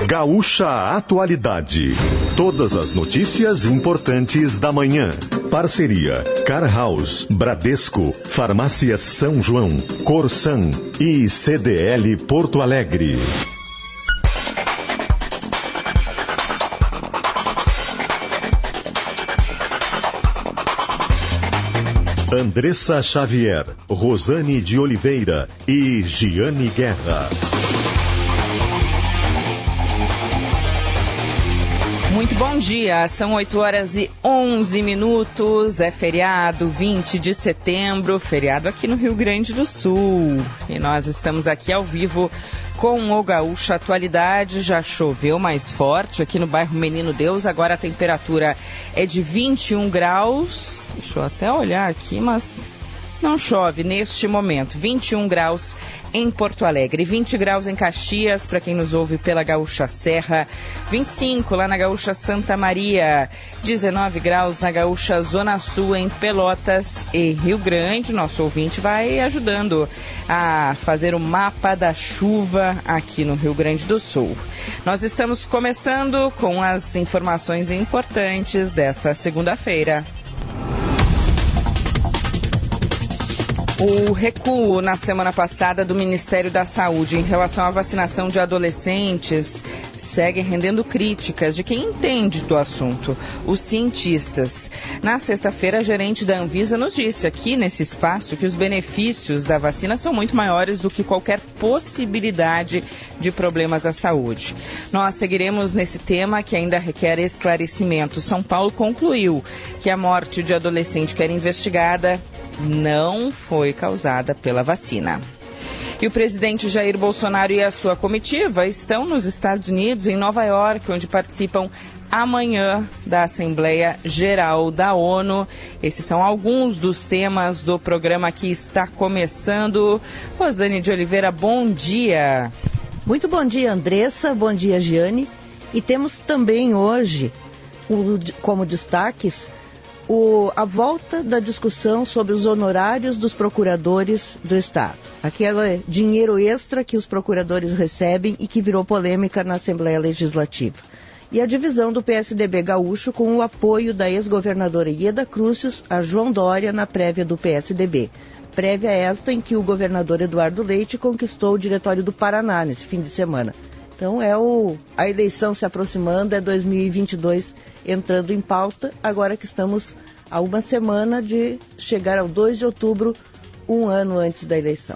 Gaúcha Atualidade. Todas as notícias importantes da manhã. Parceria Car House, Bradesco, Farmácia São João, Corsan e CDL Porto Alegre. Andressa Xavier, Rosane de Oliveira e Giane Guerra. Muito bom dia, são 8h11, é feriado 20 de setembro, feriado aqui no Rio Grande do Sul. E nós estamos aqui ao vivo com o Gaúcha Atualidade. Já choveu mais forte aqui no bairro Menino Deus, agora a temperatura é de 21 graus. Deixa eu até olhar aqui, mas não chove neste momento. 21 graus em Porto Alegre, 20 graus em Caxias, para quem nos ouve pela Gaúcha Serra, 25 lá na Gaúcha Santa Maria, 19 graus na Gaúcha Zona Sul, em Pelotas e Rio Grande. Nosso ouvinte vai ajudando a fazer o mapa da chuva aqui no Rio Grande do Sul. Nós estamos começando com as informações importantes desta segunda-feira. O recuo na semana passada do Ministério da Saúde em relação à vacinação de adolescentes segue rendendo críticas de quem entende do assunto, os cientistas. Na sexta-feira, a gerente da Anvisa nos disse aqui nesse espaço que os benefícios da vacina são muito maiores do que qualquer possibilidade de problemas à saúde. Nós seguiremos nesse tema que ainda requer esclarecimento. São Paulo concluiu que a morte de adolescente que era investigada não foi causada pela vacina. E o presidente Jair Bolsonaro e a sua comitiva estão nos Estados Unidos, em Nova York, onde participam amanhã da Assembleia Geral da ONU. Esses são alguns dos temas do programa que está começando. Rosane de Oliveira, bom dia. Muito bom dia, Andressa, bom dia, Giane. E temos também hoje, como destaques, a volta da discussão sobre os honorários dos procuradores do Estado. Aquele dinheiro extra que os procuradores recebem e que virou polêmica na Assembleia Legislativa. E a divisão do PSDB gaúcho com o apoio da ex-governadora Ieda Crucius a João Dória na prévia do PSDB. Prévia esta em que o governador Eduardo Leite conquistou o Diretório do Paraná nesse fim de semana. Então a eleição se aproximando, é 2022 entrando em pauta, agora que estamos a uma semana de chegar ao 2 de outubro, um ano antes da eleição.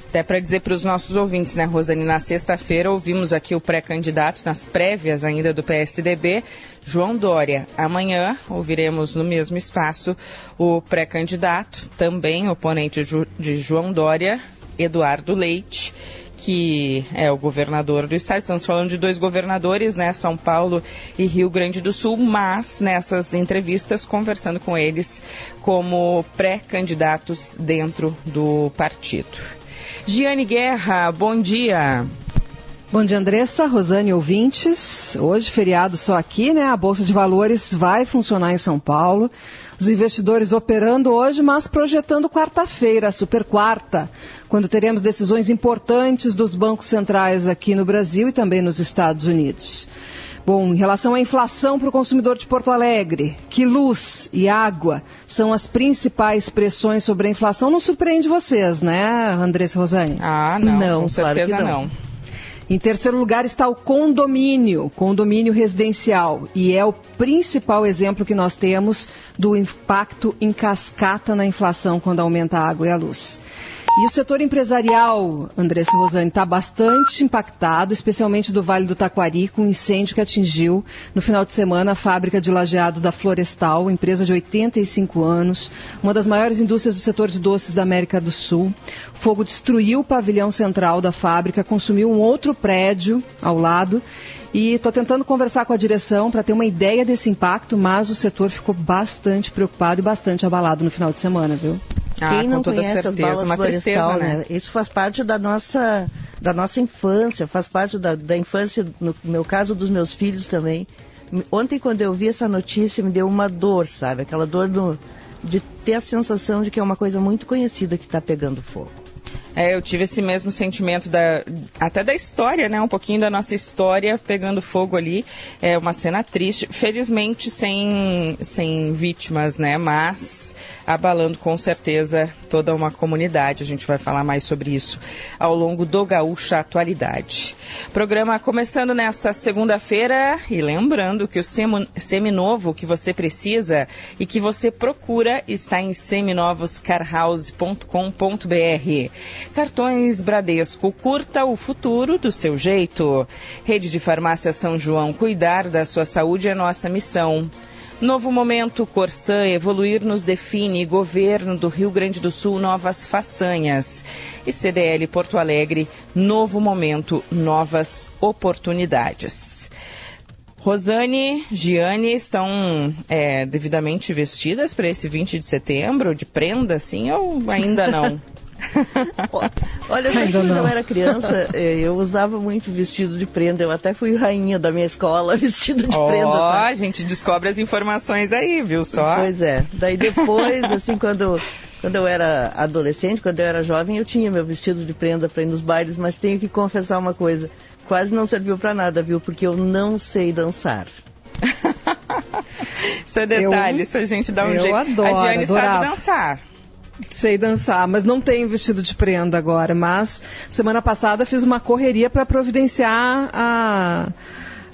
Até para dizer para os nossos ouvintes, né, Rosane, na sexta-feira ouvimos aqui o pré-candidato, nas prévias ainda do PSDB, João Dória. Amanhã ouviremos no mesmo espaço o pré-candidato, também oponente de João Dória, Eduardo Leite, que é o governador do estado. Estamos falando de dois governadores, né, São Paulo e Rio Grande do Sul, mas nessas entrevistas conversando com eles como pré-candidatos dentro do partido. Giane Guerra, bom dia. Bom dia, Andressa, Rosane, ouvintes. Hoje, feriado só aqui, né? A Bolsa de Valores vai funcionar em São Paulo. Os investidores operando hoje, mas projetando quarta-feira, a super quarta, quando teremos decisões importantes dos bancos centrais aqui no Brasil e também nos Estados Unidos. Bom, em relação à inflação para o consumidor de Porto Alegre, que luz e água são as principais pressões sobre a inflação, não surpreende vocês, né, Andressa, Rosane? Ah, não, com certeza claro não. Em terceiro lugar está o condomínio residencial, e é o principal exemplo que nós temos do impacto em cascata na inflação quando aumenta a água e a luz. E o setor empresarial, Andressa e Rosane, está bastante impactado, especialmente do Vale do Taquari, com um incêndio que atingiu no final de semana a fábrica de lajeado da Florestal, empresa de 85 anos, uma das maiores indústrias do setor de doces da América do Sul. O fogo destruiu o pavilhão central da fábrica, consumiu um outro prédio ao lado. E estou tentando conversar com a direção para ter uma ideia desse impacto, mas o setor ficou bastante preocupado e bastante abalado no final de semana, viu? Quem não com toda conhece certeza, as balas uma Florestal, tristeza, né? Isso faz parte da nossa infância, faz parte da infância, no meu caso, dos meus filhos também. Ontem, quando eu vi essa notícia, me deu uma dor, sabe? Aquela dor de ter a sensação de que é uma coisa muito conhecida que está pegando fogo. Eu tive esse mesmo sentimento até da história, né? Um pouquinho da nossa história pegando fogo ali. É uma cena triste, felizmente sem vítimas, né? Mas abalando com certeza toda uma comunidade. A gente vai falar mais sobre isso ao longo do Gaúcha Atualidade. Programa começando nesta segunda-feira e lembrando que o seminovo que você precisa e que você procura está em seminovoscarhouse.com.br. Cartões Bradesco, curta o futuro do seu jeito. Rede de Farmácia São João, cuidar da sua saúde é nossa missão. Novo Momento, Corsã, evoluir nos define. Governo do Rio Grande do Sul, novas façanhas. E CDL Porto Alegre, Novo Momento, novas oportunidades. Rosane, Giane estão devidamente vestidas para esse 20 de setembro, de prenda, sim, ou ainda não? Olha, quando eu era criança, eu usava muito vestido de prenda. Eu até fui rainha da minha escola vestido de prenda. Ó, a gente descobre as informações aí, viu só? Pois é. Daí depois, assim, quando eu era adolescente, quando eu era jovem, eu tinha meu vestido de prenda para ir nos bailes, mas tenho que confessar uma coisa. Quase não serviu para nada, viu? Porque eu não sei dançar. Isso é detalhe, isso a gente dá um jeito. Adoro, a Giane sabe dançar. Sei dançar, mas não tenho vestido de prenda agora. Mas semana passada fiz uma correria para providenciar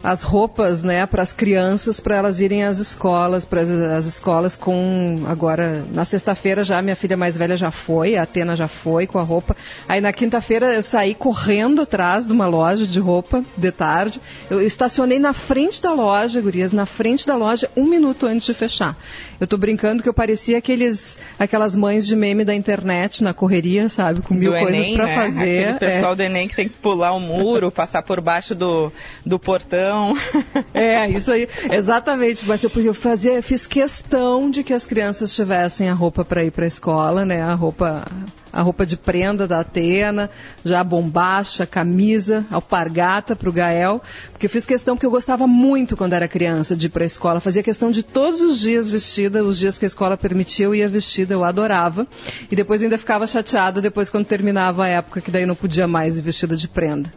as roupas, né, para as crianças, para elas irem às escolas, para as escolas agora, na sexta-feira já, minha filha mais velha já foi, a Atena já foi com a roupa. Aí na quinta-feira eu saí correndo atrás de uma loja de roupa, de tarde. Eu estacionei na frente da loja, gurias, na frente da loja, 1 minuto antes de fechar. Eu tô brincando que eu parecia aquelas mães de meme da internet na correria, sabe, com mil coisas para fazer. Aquele pessoal do Enem que tem que pular o muro, passar por baixo do portão. Isso aí, exatamente. Mas eu fiz questão de que as crianças tivessem a roupa para ir para a escola, né? A roupa de prenda da Atena, já a bombacha, camisa, alpargata para o Gael, porque eu fiz questão, porque eu gostava muito quando era criança de ir para a escola, fazia questão de todos os dias vestida, os dias que a escola permitia eu ia vestida, eu adorava, e depois ainda ficava chateada depois quando terminava a época que daí não podia mais ir vestida de prenda.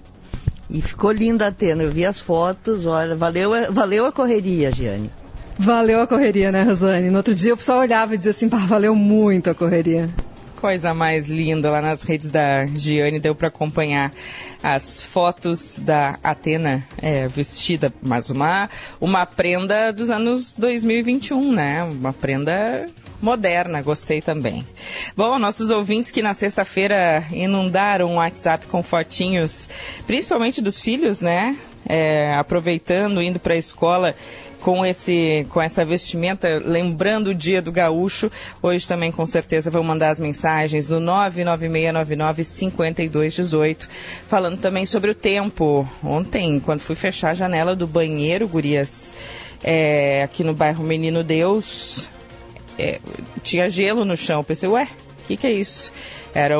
E ficou linda a Atena, eu vi as fotos, olha, valeu a correria, Giane. Valeu a correria, né, Rosane? No outro dia o pessoal olhava e dizia assim, valeu muito a correria. Coisa mais linda, lá nas redes da Giane deu para acompanhar as fotos da Atena vestida, mas uma prenda dos anos 2021, né? Uma prenda moderna, gostei também. Bom, nossos ouvintes que na sexta-feira inundaram o WhatsApp com fotinhos, principalmente dos filhos, né? Aproveitando, indo para a escola com essa vestimenta, lembrando o dia do gaúcho. Hoje também com certeza vão mandar as mensagens no 996995218, falando também sobre o tempo. Ontem, quando fui fechar a janela do banheiro, gurias, aqui no bairro Menino Deus, tinha gelo no chão. Pensei, o que é isso? Era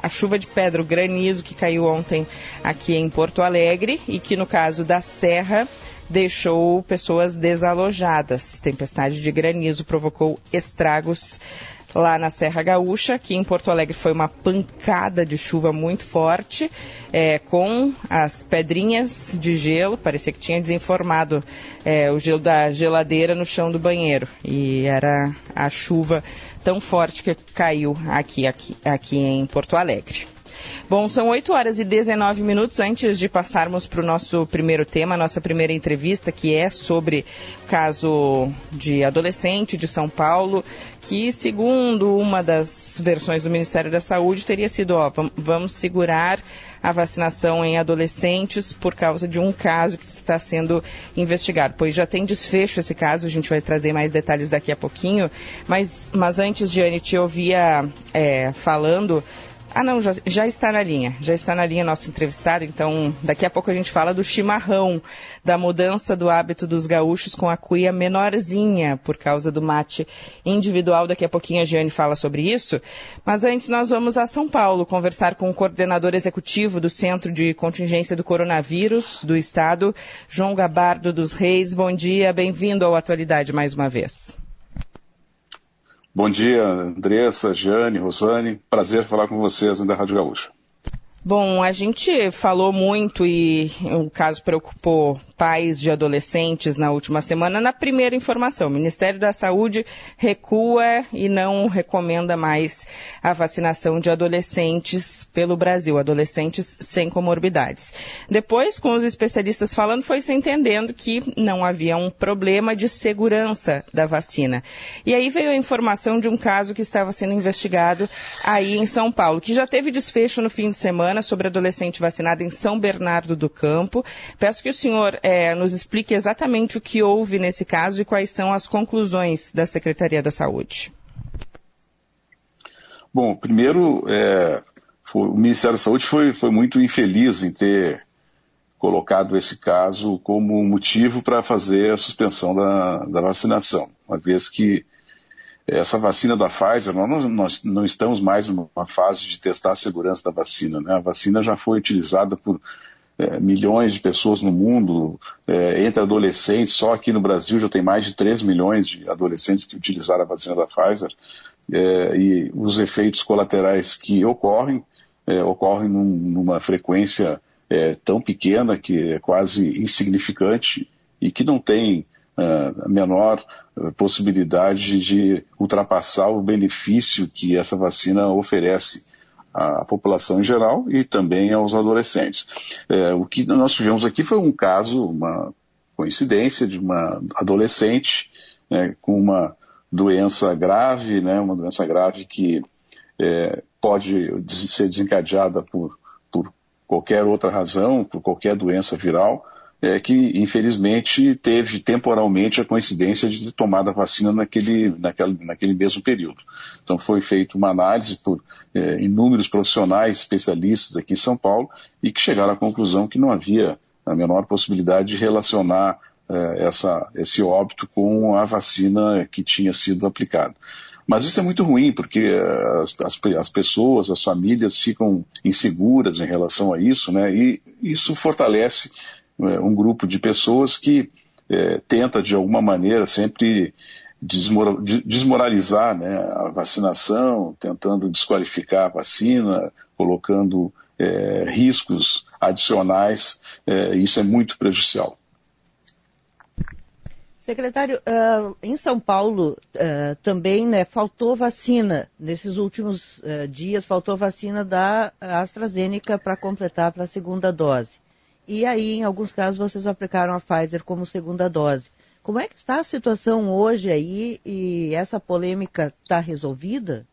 a chuva de pedra, o granizo que caiu ontem aqui em Porto Alegre e que no caso da Serra deixou pessoas desalojadas. Tempestade de granizo provocou estragos lá na Serra Gaúcha. Aqui em Porto Alegre foi uma pancada de chuva muito forte, com as pedrinhas de gelo. Parecia que tinha desenformado o gelo da geladeira no chão do banheiro. E era a chuva tão forte que caiu aqui em Porto Alegre. Bom, são 8h19. Antes de passarmos para o nosso primeiro tema, nossa primeira entrevista, que é sobre o caso de adolescente de São Paulo, que, segundo uma das versões do Ministério da Saúde, teria sido, vamos segurar a vacinação em adolescentes por causa de um caso que está sendo investigado. Pois já tem desfecho esse caso, a gente vai trazer mais detalhes daqui a pouquinho, mas antes, Giane, te ouvia falando... não, já está na linha nosso entrevistado, então daqui a pouco a gente fala do chimarrão, da mudança do hábito dos gaúchos com a cuia menorzinha por causa do mate individual. Daqui a pouquinho a Giane fala sobre isso, mas antes nós vamos a São Paulo conversar com o coordenador executivo do Centro de Contingência do Coronavírus do Estado, João Gabardo dos Reis. Bom dia, bem-vindo ao Atualidade mais uma vez. Bom dia, Andressa, Jane, Rosane. Prazer falar com vocês da Rádio Gaúcha. Bom, a gente falou muito e o caso preocupou pais de adolescentes na última semana. Na primeira informação, o Ministério da Saúde recua e não recomenda mais a vacinação de adolescentes pelo Brasil, adolescentes sem comorbidades. Depois, com os especialistas falando, foi se entendendo que não havia um problema de segurança da vacina. E aí veio a informação de um caso que estava sendo investigado aí em São Paulo, que já teve desfecho no fim de semana sobre adolescente vacinado em São Bernardo do Campo. Peço que o senhor nos explique exatamente o que houve nesse caso e quais são as conclusões da Secretaria da Saúde. Bom, primeiro, o Ministério da Saúde foi muito infeliz em ter colocado esse caso como motivo para fazer a suspensão da vacinação, uma vez que essa vacina da Pfizer, nós não estamos mais numa fase de testar a segurança da vacina, né? A vacina já foi utilizada por milhões de pessoas no mundo, entre adolescentes, só aqui no Brasil já tem mais de 3 milhões de adolescentes que utilizaram a vacina da Pfizer, e os efeitos colaterais que ocorrem numa frequência tão pequena que é quase insignificante e que não tem a menor possibilidade de ultrapassar o benefício que essa vacina oferece à população em geral e também aos adolescentes. O que nós tivemos aqui foi um caso, uma coincidência de uma adolescente com uma doença grave, uma doença grave que pode ser desencadeada por qualquer outra razão, por qualquer doença viral, que infelizmente teve temporalmente a coincidência de ter tomado a vacina naquele mesmo período. Então foi feita uma análise por inúmeros profissionais, especialistas aqui em São Paulo, e que chegaram à conclusão que não havia a menor possibilidade de relacionar esse óbito com a vacina que tinha sido aplicada. Mas isso é muito ruim, porque as pessoas, as famílias ficam inseguras em relação a isso, e isso fortalece um grupo de pessoas que tenta, de alguma maneira, sempre desmoralizar a vacinação, tentando desqualificar a vacina, colocando riscos adicionais. Isso é muito prejudicial. Secretário, em São Paulo também faltou vacina. Nesses últimos dias, faltou vacina da AstraZeneca para completar para a segunda dose. E aí, em alguns casos, vocês aplicaram a Pfizer como segunda dose. Como é que está a situação hoje aí e essa polêmica está resolvida?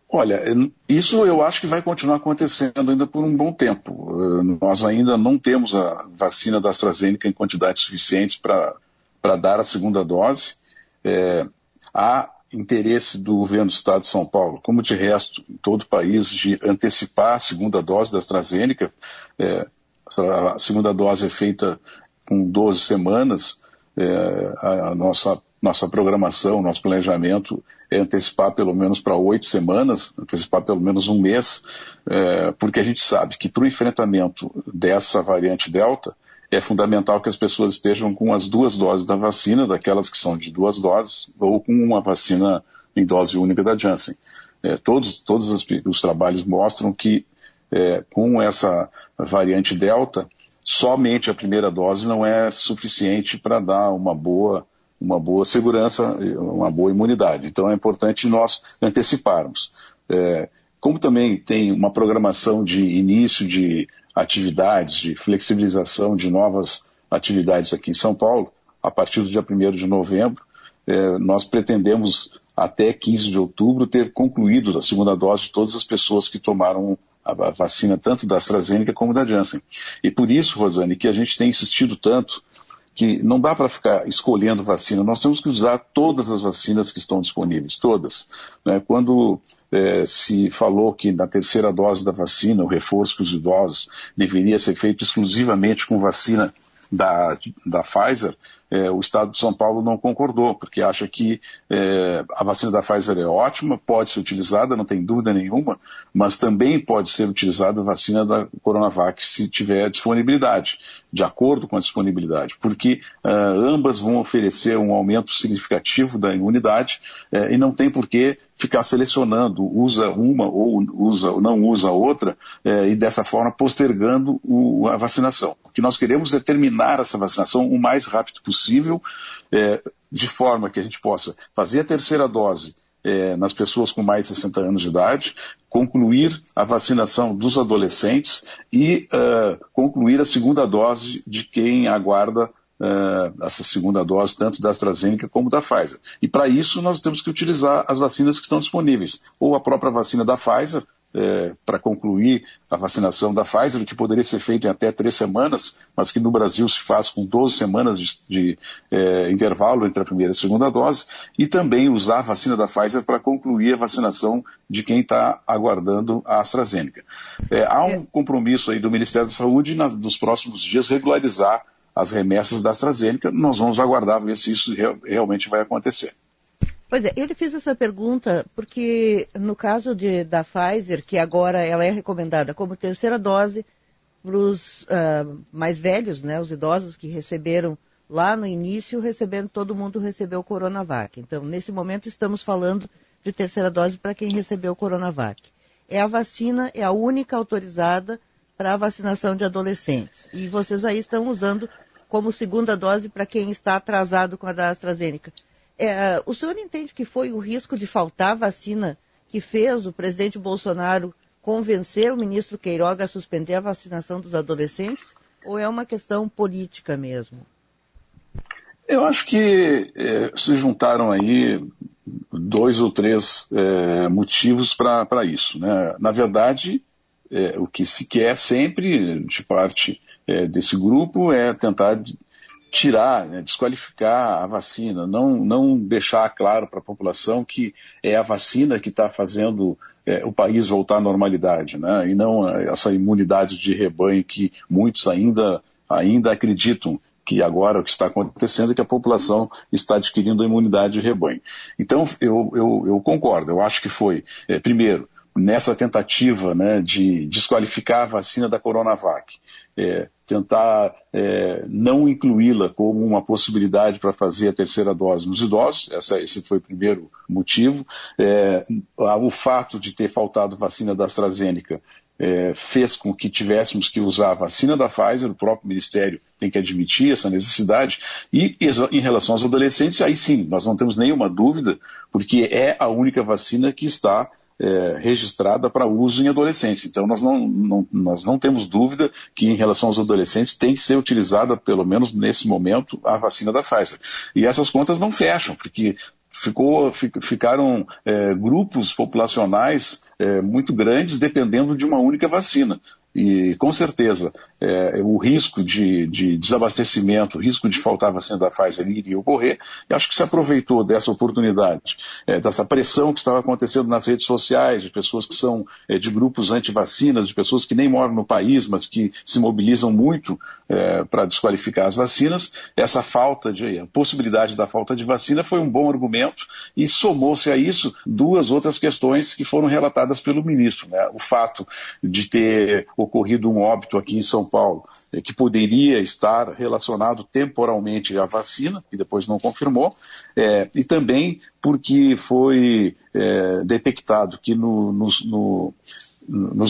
Olha, isso eu acho que vai continuar acontecendo ainda por um bom tempo. Nós ainda não temos a vacina da AstraZeneca em quantidades suficientes para dar a segunda dose. Há interesse do governo do Estado de São Paulo, como de resto em todo o país, de antecipar a segunda dose da AstraZeneca. A segunda dose é feita com 12 semanas. A nossa programação, nosso planejamento é antecipar pelo menos para 8 semanas, antecipar pelo menos um mês, porque a gente sabe que para o enfrentamento dessa variante Delta, é fundamental que as pessoas estejam com as 2 doses da vacina, daquelas que são de 2 doses, ou com uma vacina em dose única da Janssen. Todos os trabalhos mostram que com essa variante Delta, somente a primeira dose não é suficiente para dar uma boa segurança, uma boa imunidade. Então é importante nós anteciparmos. Como também tem uma programação de início de atividades, de flexibilização de novas atividades aqui em São Paulo, a partir do dia 1º de novembro, nós pretendemos até 15 de outubro ter concluído a segunda dose de todas as pessoas que tomaram a vacina tanto da AstraZeneca como da Janssen. E por isso, Rosane, que a gente tem insistido tanto que não dá para ficar escolhendo vacina, nós temos que usar todas as vacinas que estão disponíveis, todas. Quando se falou que na terceira dose da vacina, o reforço para os idosos deveria ser feito exclusivamente com vacina da Pfizer, o Estado de São Paulo não concordou, porque acha que a vacina da Pfizer é ótima, pode ser utilizada, não tem dúvida nenhuma, mas também pode ser utilizada a vacina da Coronavac se tiver disponibilidade, de acordo com a disponibilidade, porque ambas vão oferecer um aumento significativo da imunidade e não tem por que ficar selecionando, usa uma ou não usa a outra, e dessa forma postergando a vacinação. O que nós queremos é terminar essa vacinação o mais rápido possível, de forma que a gente possa fazer a terceira dose nas pessoas com mais de 60 anos de idade, concluir a vacinação dos adolescentes e concluir a segunda dose de quem aguarda essa segunda dose, tanto da AstraZeneca como da Pfizer. E para isso nós temos que utilizar as vacinas que estão disponíveis, ou a própria vacina da Pfizer, para concluir a vacinação da Pfizer, que poderia ser feita em até 3 semanas, mas que no Brasil se faz com 12 semanas de intervalo entre a primeira e a segunda dose, e também usar a vacina da Pfizer para concluir a vacinação de quem está aguardando a AstraZeneca. Há um compromisso aí do Ministério da Saúde nos próximos dias regularizar as remessas da AstraZeneca. Nós vamos aguardar ver se isso realmente vai acontecer. Pois é, eu lhe fiz essa pergunta porque no caso da Pfizer, que agora ela é recomendada como terceira dose para os mais velhos, né, os idosos que receberam lá no início, todo mundo recebeu o Coronavac. Então, nesse momento estamos falando de terceira dose para quem recebeu o Coronavac. É a única autorizada para a vacinação de adolescentes. E vocês aí estão usando como segunda dose para quem está atrasado com a da AstraZeneca. O senhor entende que foi o risco de faltar vacina que fez o presidente Bolsonaro convencer o ministro Queiroga a suspender a vacinação dos adolescentes? Ou é uma questão política mesmo? Eu acho que se juntaram aí 2 ou 3 motivos para isso, né? Na verdade, o que se quer sempre de parte desse grupo é tentar tirar, desqualificar a vacina, não deixar claro para a população que é a vacina que está fazendo o país voltar à normalidade, né? E não essa imunidade de rebanho que muitos ainda acreditam que agora o que está acontecendo é que a população está adquirindo a imunidade de rebanho. Então, eu concordo, eu acho que foi, primeiro, nessa tentativa, né, de desqualificar a vacina da Coronavac, tentar não incluí-la como uma possibilidade para fazer a terceira dose nos idosos, esse foi o primeiro motivo. O fato de ter faltado vacina da AstraZeneca fez com que tivéssemos que usar a vacina da Pfizer, o próprio Ministério tem que admitir essa necessidade, e em relação aos adolescentes, aí sim, nós não temos nenhuma dúvida, porque é a única vacina que está registrada para uso em adolescentes. Então nós não temos dúvida que em relação aos adolescentes tem que ser utilizada, pelo menos nesse momento, a vacina da Pfizer. E essas contas não fecham, porque ficaram grupos populacionais muito grandes dependendo de uma única vacina. E, com certeza, o risco de desabastecimento, o risco de faltar a vacina da Pfizer iria ocorrer, e acho que se aproveitou dessa oportunidade, dessa pressão que estava acontecendo nas redes sociais, de pessoas que são de grupos anti-vacinas, de pessoas que nem moram no país, mas que se mobilizam muito para desqualificar as vacinas. Essa a possibilidade da falta de vacina foi um bom argumento, e somou-se a isso 2 outras questões que foram relatadas pelo ministro, né? O fato de ter ocorrido um óbito aqui em São Paulo, que poderia estar relacionado temporalmente à vacina, que depois não confirmou, e também porque foi detectado que nos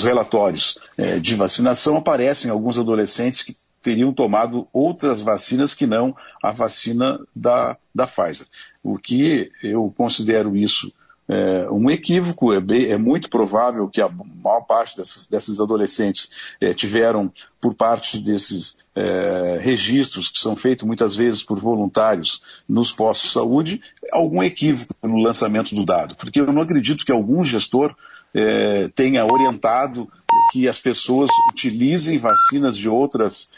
relatórios de vacinação aparecem alguns adolescentes que teriam tomado outras vacinas que não a vacina da Pfizer. O que eu considero isso um equívoco. É muito provável que a maior parte desses adolescentes tiveram, por parte desses registros que são feitos muitas vezes por voluntários nos postos de saúde, algum equívoco no lançamento do dado, porque eu não acredito que algum gestor tenha orientado que as pessoas utilizem vacinas de outras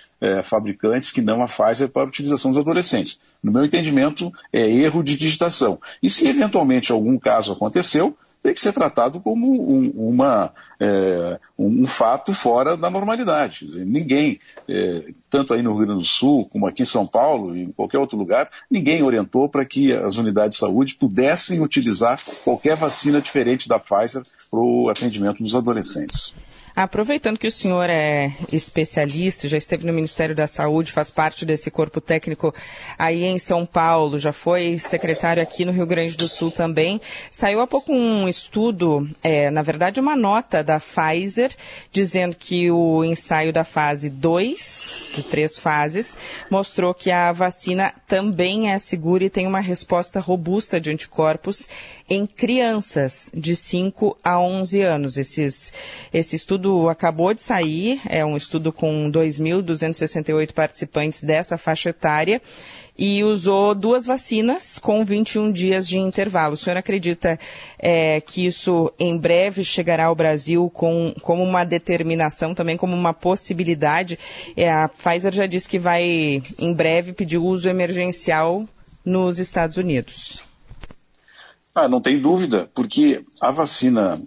fabricantes que não a Pfizer para a utilização dos adolescentes. No meu entendimento, é erro de digitação. E se eventualmente algum caso aconteceu, tem que ser tratado como um fato fora da normalidade. Ninguém, tanto aí no Rio Grande do Sul, como aqui em São Paulo e em qualquer outro lugar, ninguém orientou para que as unidades de saúde pudessem utilizar qualquer vacina diferente da Pfizer para o atendimento dos adolescentes. Aproveitando que o senhor é especialista, já esteve no Ministério da Saúde, faz parte desse corpo técnico aí em São Paulo, já foi secretário aqui no Rio Grande do Sul também, saiu há pouco um estudo, na verdade uma nota da Pfizer, dizendo que o ensaio da fase 2, de 3 fases, mostrou que a vacina também é segura e tem uma resposta robusta de anticorpos em crianças de 5 a 11 anos. Esse estudo acabou de sair, é um estudo com 2.268 participantes dessa faixa etária e usou 2 vacinas com 21 dias de intervalo. O senhor acredita que isso em breve chegará ao Brasil como uma determinação, também como uma possibilidade? A Pfizer já disse que vai em breve pedir uso emergencial nos Estados Unidos. Não tem dúvida, porque a vacina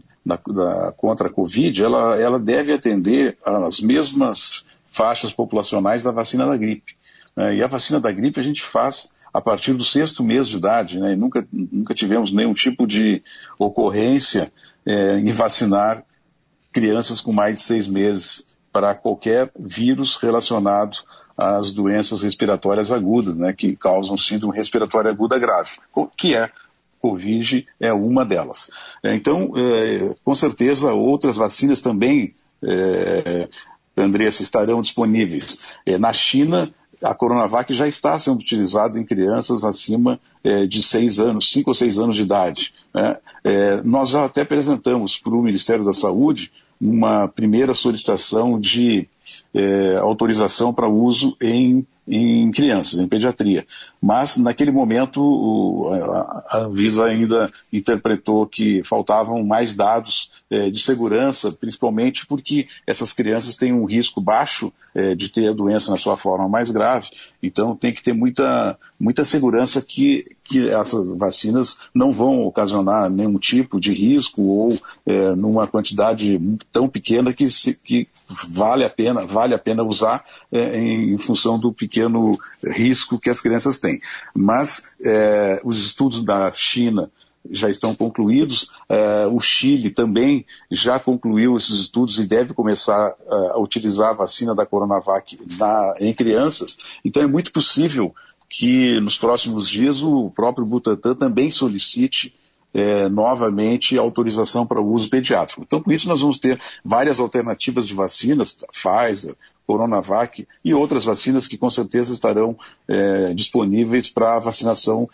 contra a Covid, ela deve atender às mesmas faixas populacionais da vacina da gripe. E a vacina da gripe a gente faz a partir do 6º mês de idade, né? E nunca tivemos nenhum tipo de ocorrência em vacinar crianças com mais de 6 meses para qualquer vírus relacionado às doenças respiratórias agudas, né? Que causam síndrome respiratória aguda grave, que Covid é uma delas. Então, com certeza, outras vacinas também, Andressa, estarão disponíveis. Na China, a Coronavac já está sendo utilizada em crianças acima de 6 anos, 5 ou 6 anos de idade. Nós já até apresentamos para o Ministério da Saúde uma primeira solicitação de autorização para uso em crianças, em pediatria. Mas, naquele momento, a Anvisa ainda interpretou que faltavam mais dados de segurança, principalmente porque essas crianças têm um risco baixo de ter a doença na sua forma mais grave. Então, tem que ter muita segurança que essas vacinas não vão ocasionar nenhum tipo de risco ou numa quantidade tão pequena que vale a pena usar em função do pequeno risco que as crianças têm. Mas os estudos da China já estão concluídos, o Chile também já concluiu esses estudos e deve começar a utilizar a vacina da Coronavac em crianças. Então é muito possível que nos próximos dias o próprio Butantan também solicite novamente autorização para o uso pediátrico. Então, com isso, nós vamos ter várias alternativas de vacinas, Pfizer, Coronavac e outras vacinas que com certeza estarão disponíveis para vacinação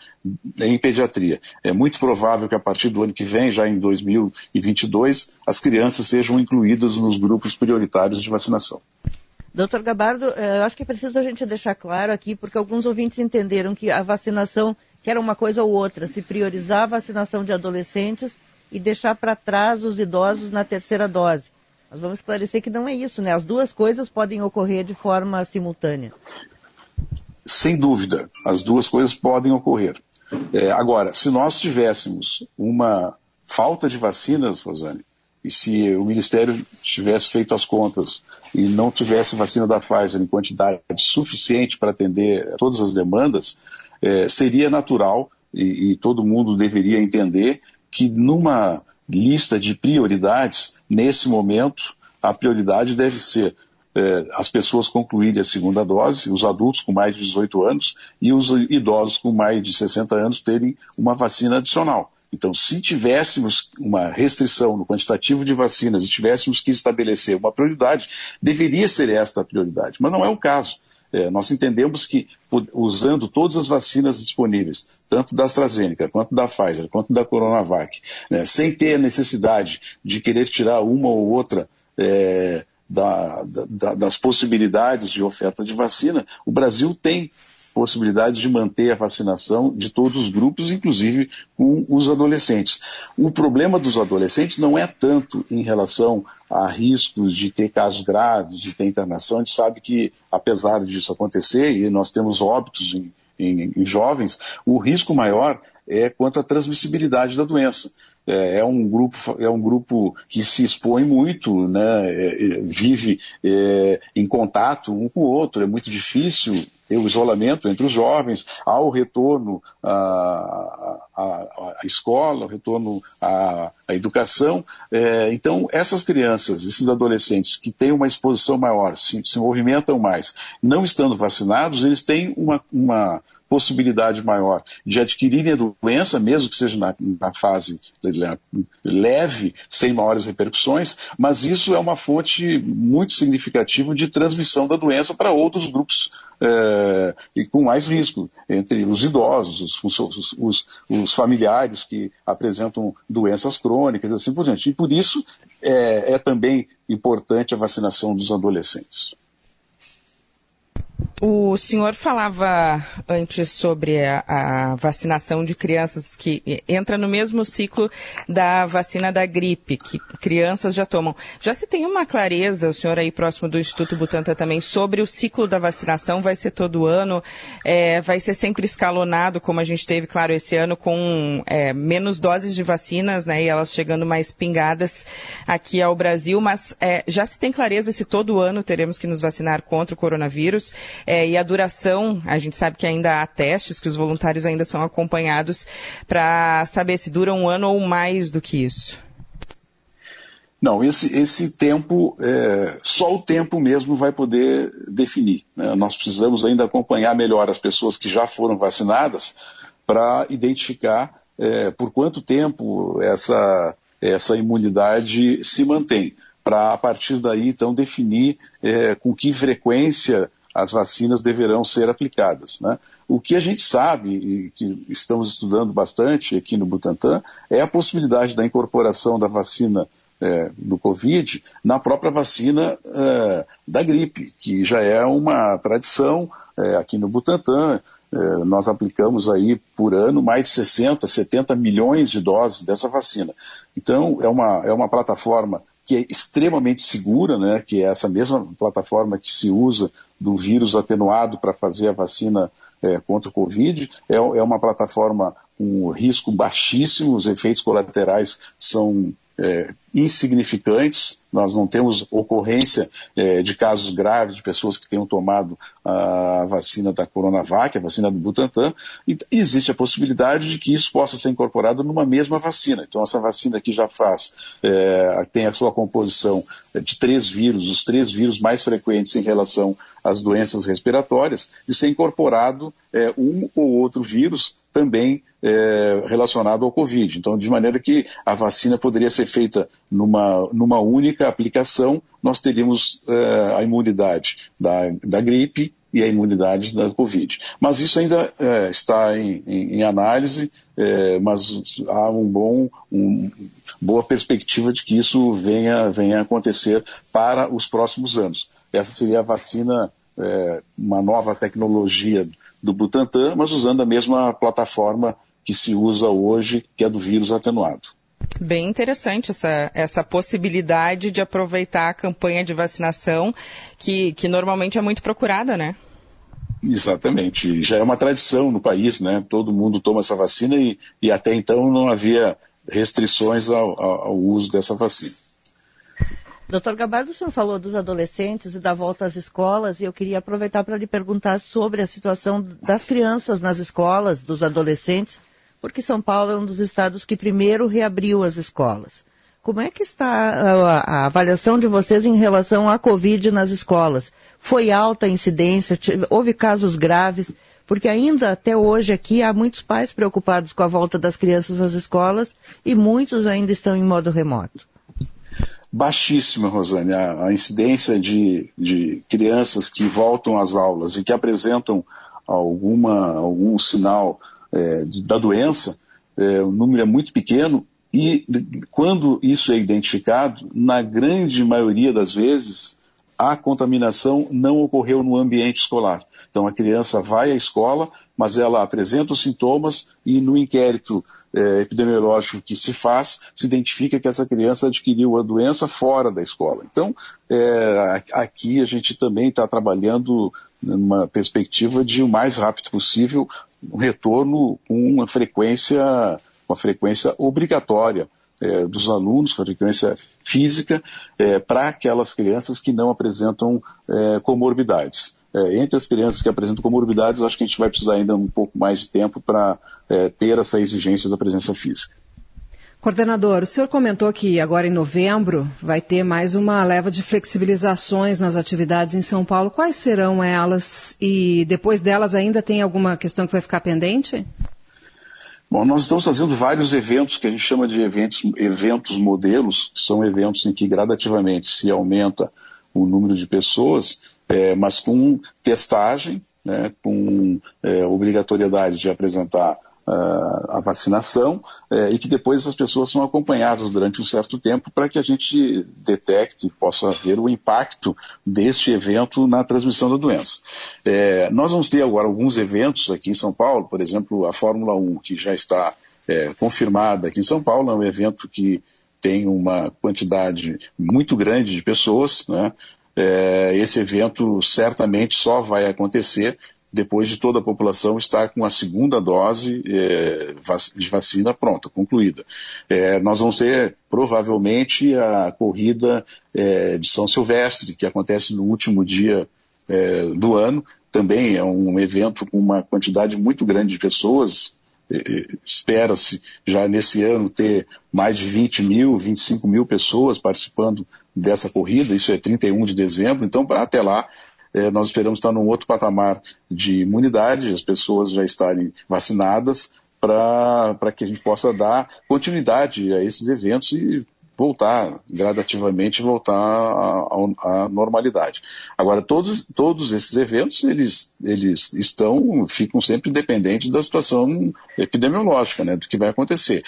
em pediatria. É muito provável que a partir do ano que vem, já em 2022, as crianças sejam incluídas nos grupos prioritários de vacinação. Doutor Gabardo, eu acho que é preciso a gente deixar claro aqui, porque alguns ouvintes entenderam que a vacinação, que era uma coisa ou outra, se priorizar a vacinação de adolescentes e deixar para trás os idosos na 3ª dose. Nós vamos esclarecer que não é isso, né? As duas coisas podem ocorrer de forma simultânea. Sem dúvida, as duas coisas podem ocorrer. Agora, se nós tivéssemos uma falta de vacinas, Rosane, e se o Ministério tivesse feito as contas e não tivesse vacina da Pfizer em quantidade suficiente para atender todas as demandas, seria natural, e todo mundo deveria entender, que numa lista de prioridades, nesse momento, a prioridade deve ser as pessoas concluírem a 2ª dose, os adultos com mais de 18 anos e os idosos com mais de 60 anos terem uma vacina adicional. Então, se tivéssemos uma restrição no quantitativo de vacinas e tivéssemos que estabelecer uma prioridade, deveria ser esta a prioridade, mas não é o caso. Nós entendemos que, usando todas as vacinas disponíveis, tanto da AstraZeneca, quanto da Pfizer, quanto da Coronavac, sem ter a necessidade de querer tirar uma ou outra das possibilidades de oferta de vacina, o Brasil tem possibilidade de manter a vacinação de todos os grupos, inclusive com os adolescentes. O problema dos adolescentes não é tanto em relação a riscos de ter casos graves, de ter internação. A gente sabe que, apesar disso acontecer, e nós temos óbitos em jovens, o risco maior é quanto à transmissibilidade da doença. É um grupo que se expõe muito, né, vive em contato um com o outro, é muito difícil ter o isolamento entre os jovens, ao retorno à escola, ao retorno à educação. Então, essas crianças, esses adolescentes que têm uma exposição maior, se movimentam mais, não estando vacinados, eles têm uma possibilidade maior de adquirirem a doença, mesmo que seja na fase leve, sem maiores repercussões, mas isso é uma fonte muito significativa de transmissão da doença para outros grupos e com mais risco, entre os idosos, os familiares que apresentam doenças crônicas, assim por diante. E por isso é também importante a vacinação dos adolescentes. O senhor falava antes sobre a vacinação de crianças que entra no mesmo ciclo da vacina da gripe, que crianças já tomam. Já se tem uma clareza, o senhor aí próximo do Instituto Butantan também, sobre o ciclo da vacinação? Vai ser todo ano? Vai ser sempre escalonado, como a gente teve, claro, esse ano, com menos doses de vacinas, né, e elas chegando mais pingadas aqui ao Brasil, mas já se tem clareza se todo ano teremos que nos vacinar contra o coronavírus? E a duração, a gente sabe que ainda há testes, que os voluntários ainda são acompanhados para saber se dura um ano ou mais do que isso. Não, esse tempo, só o tempo mesmo vai poder definir, né? Nós precisamos ainda acompanhar melhor as pessoas que já foram vacinadas para identificar por quanto tempo essa imunidade se mantém, para a partir daí então definir com que frequência as vacinas deverão ser aplicadas, né? O que a gente sabe, e que estamos estudando bastante aqui no Butantan, é a possibilidade da incorporação da vacina do Covid na própria vacina da gripe, que já é uma tradição aqui no Butantan. Nós aplicamos aí por ano mais de 60, 70 milhões de doses dessa vacina. Então, é uma plataforma que é extremamente segura, né, que é essa mesma plataforma que se usa do vírus atenuado para fazer a vacina contra o Covid. É uma plataforma com risco baixíssimo, os efeitos colaterais são insignificantes, nós não temos ocorrência de casos graves de pessoas que tenham tomado a vacina da Coronavac, a vacina do Butantan, e existe a possibilidade de que isso possa ser incorporado numa mesma vacina. Então essa vacina que já tem a sua composição de 3 vírus, os 3 vírus mais frequentes em relação às doenças respiratórias, e ser incorporado um ou outro vírus também relacionado ao Covid. Então, de maneira que a vacina poderia ser feita numa única aplicação, nós teríamos a imunidade da gripe e a imunidade da Covid. Mas isso ainda está em análise, mas há boa perspectiva de que isso venha a acontecer para os próximos anos. Essa seria a vacina, uma nova tecnologia do Butantan, mas usando a mesma plataforma que se usa hoje, que é do vírus atenuado. Bem interessante essa possibilidade de aproveitar a campanha de vacinação, que normalmente é muito procurada, né? Exatamente. Já é uma tradição no país, né? Todo mundo toma essa vacina e até então não havia restrições ao uso dessa vacina. Doutor Gabardo, o senhor falou dos adolescentes e da volta às escolas, e eu queria aproveitar para lhe perguntar sobre a situação das crianças nas escolas, dos adolescentes, porque São Paulo é um dos estados que primeiro reabriu as escolas. Como é que está a avaliação de vocês em relação à Covid nas escolas? Foi alta a incidência? Houve casos graves? Porque ainda até hoje aqui há muitos pais preocupados com a volta das crianças às escolas e muitos ainda estão em modo remoto. Baixíssima, Rosane. A incidência de crianças que voltam às aulas e que apresentam algum sinal da doença, o número é muito pequeno, e quando isso é identificado, na grande maioria das vezes, a contaminação não ocorreu no ambiente escolar. Então a criança vai à escola, mas ela apresenta os sintomas e no inquérito epidemiológico que se faz, se identifica que essa criança adquiriu a doença fora da escola. Então, aqui a gente também está trabalhando numa perspectiva de o mais rápido possível um retorno com uma frequência obrigatória dos alunos, frequência física, para aquelas crianças que não apresentam comorbidades. Entre as crianças que apresentam comorbidades, eu acho que a gente vai precisar ainda um pouco mais de tempo para ter essa exigência da presença física. Coordenador, o senhor comentou que agora em novembro vai ter mais uma leva de flexibilizações nas atividades em São Paulo. Quais serão elas? E depois delas ainda tem alguma questão que vai ficar pendente? Bom, nós estamos fazendo vários eventos que a gente chama de eventos modelos, que são eventos em que gradativamente se aumenta o número de pessoas, mas com testagem, né, com obrigatoriedade de apresentar a vacinação, e que depois essas pessoas são acompanhadas durante um certo tempo para que a gente detecte e possa ver o impacto deste evento na transmissão da doença. Nós vamos ter agora alguns eventos aqui em São Paulo, por exemplo, a Fórmula 1, que já está confirmada aqui em São Paulo, é um evento que tem uma quantidade muito grande de pessoas, né? Esse evento certamente só vai acontecer depois de toda a população estar com a segunda dose de vacina pronta, concluída. Nós vamos ter, provavelmente, a corrida de São Silvestre, que acontece no último dia do ano. Também é um evento com uma quantidade muito grande de pessoas. Espera-se já nesse ano ter mais de 20 mil, 25 mil pessoas participando dessa corrida. Isso é 31 de dezembro, então até lá nós esperamos estar num outro patamar de imunidade, as pessoas já estarem vacinadas para que a gente possa dar continuidade a esses eventos e gradativamente voltar à normalidade. Agora, todos esses eventos, eles ficam sempre dependentes da situação epidemiológica, né, do que vai acontecer.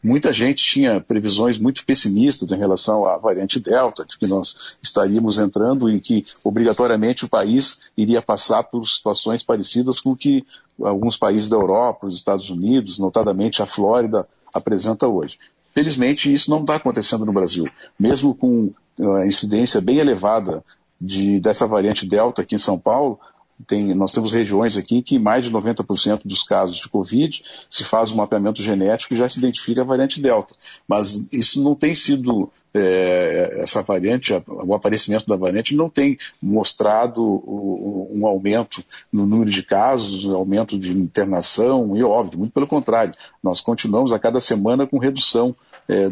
Muita gente tinha previsões muito pessimistas em relação à variante Delta, de que nós estaríamos entrando e que, obrigatoriamente, o país iria passar por situações parecidas com o que alguns países da Europa, os Estados Unidos, notadamente a Flórida, apresenta hoje. Felizmente, isso não está acontecendo no Brasil. Mesmo com a incidência bem elevada dessa variante Delta aqui em São Paulo, nós temos regiões aqui que mais de 90% dos casos de Covid se faz um mapeamento genético e já se identifica a variante Delta. Mas isso não tem sido, essa variante, o aparecimento da variante não tem mostrado um aumento no número de casos, um aumento de internação, e óbvio, muito pelo contrário, nós continuamos a cada semana com redução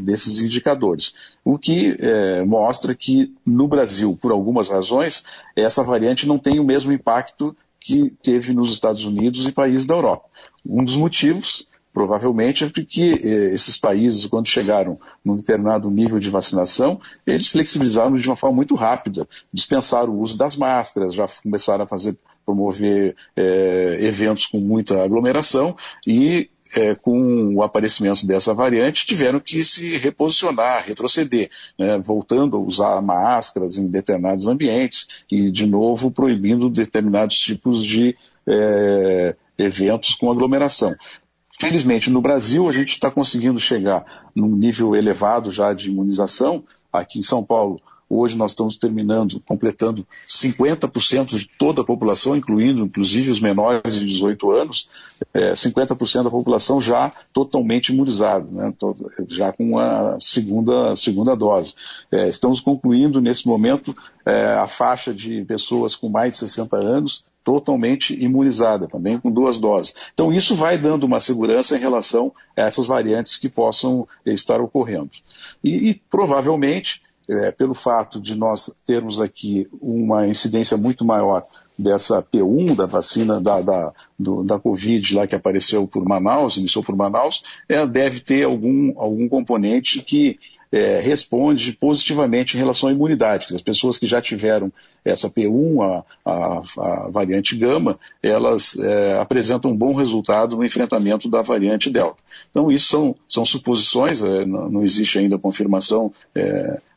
desses indicadores. O que mostra que no Brasil, por algumas razões, essa variante não tem o mesmo impacto que teve nos Estados Unidos e países da Europa. Um dos motivos, provavelmente, é porque esses países, quando chegaram num determinado nível de vacinação, eles flexibilizaram de uma forma muito rápida, dispensaram o uso das máscaras, já começaram a promover eventos com muita aglomeração e com o aparecimento dessa variante, tiveram que se reposicionar, retroceder, né, voltando a usar máscaras em determinados ambientes e, de novo, proibindo determinados tipos de eventos com aglomeração. Felizmente, no Brasil, a gente está conseguindo chegar num nível elevado já de imunização. Aqui em São Paulo, hoje nós estamos completando 50% de toda a população, inclusive os menores de 18 anos, 50% da população já totalmente imunizada, né, já com a segunda dose. Estamos concluindo, nesse momento, a faixa de pessoas com mais de 60 anos, totalmente imunizada, também com 2 doses. Então, isso vai dando uma segurança em relação a essas variantes que possam estar ocorrendo. E provavelmente, pelo fato de nós termos aqui uma incidência muito maior dessa P1, da vacina da Covid lá que apareceu por Manaus, iniciou por Manaus, deve ter algum componente que responde positivamente em relação à imunidade. As pessoas que já tiveram essa P1, a variante Gama, elas apresentam um bom resultado no enfrentamento da variante Delta. Então, isso são suposições, não existe ainda confirmação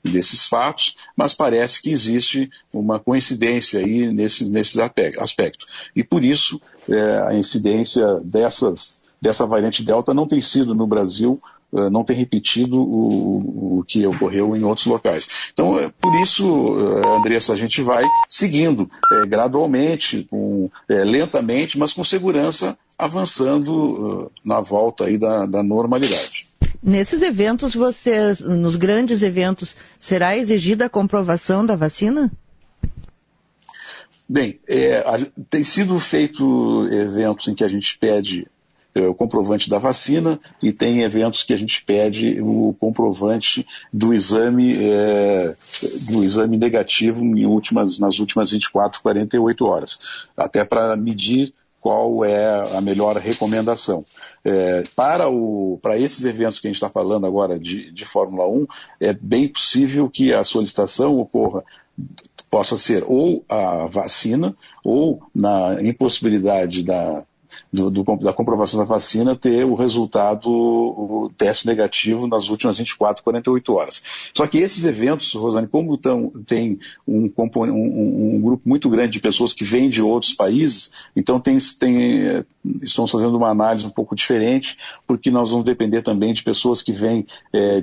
desses fatos, mas parece que existe uma coincidência aí nesses aspectos. E por isso, a incidência dessa variante Delta não tem sido no Brasil não tem repetido o que ocorreu em outros locais. Então, por isso, Andressa, a gente vai seguindo gradualmente, lentamente, mas com segurança, avançando na volta aí da normalidade. Nesses eventos, nos grandes eventos, será exigida a comprovação da vacina? Bem, tem sido feito eventos em que a gente pede o comprovante da vacina e tem eventos que a gente pede o comprovante do exame negativo nas últimas 24, 48 horas, até para medir qual é a melhor recomendação. Para esses eventos que a gente está falando agora de Fórmula 1, é bem possível que a solicitação possa ser ou a vacina ou, na impossibilidade da comprovação da vacina, ter o resultado, o teste negativo nas últimas 24, 48 horas. Só que esses eventos, Rosane, como tem um grupo muito grande de pessoas que vêm de outros países, então estamos fazendo uma análise um pouco diferente, porque nós vamos depender também de pessoas que vêm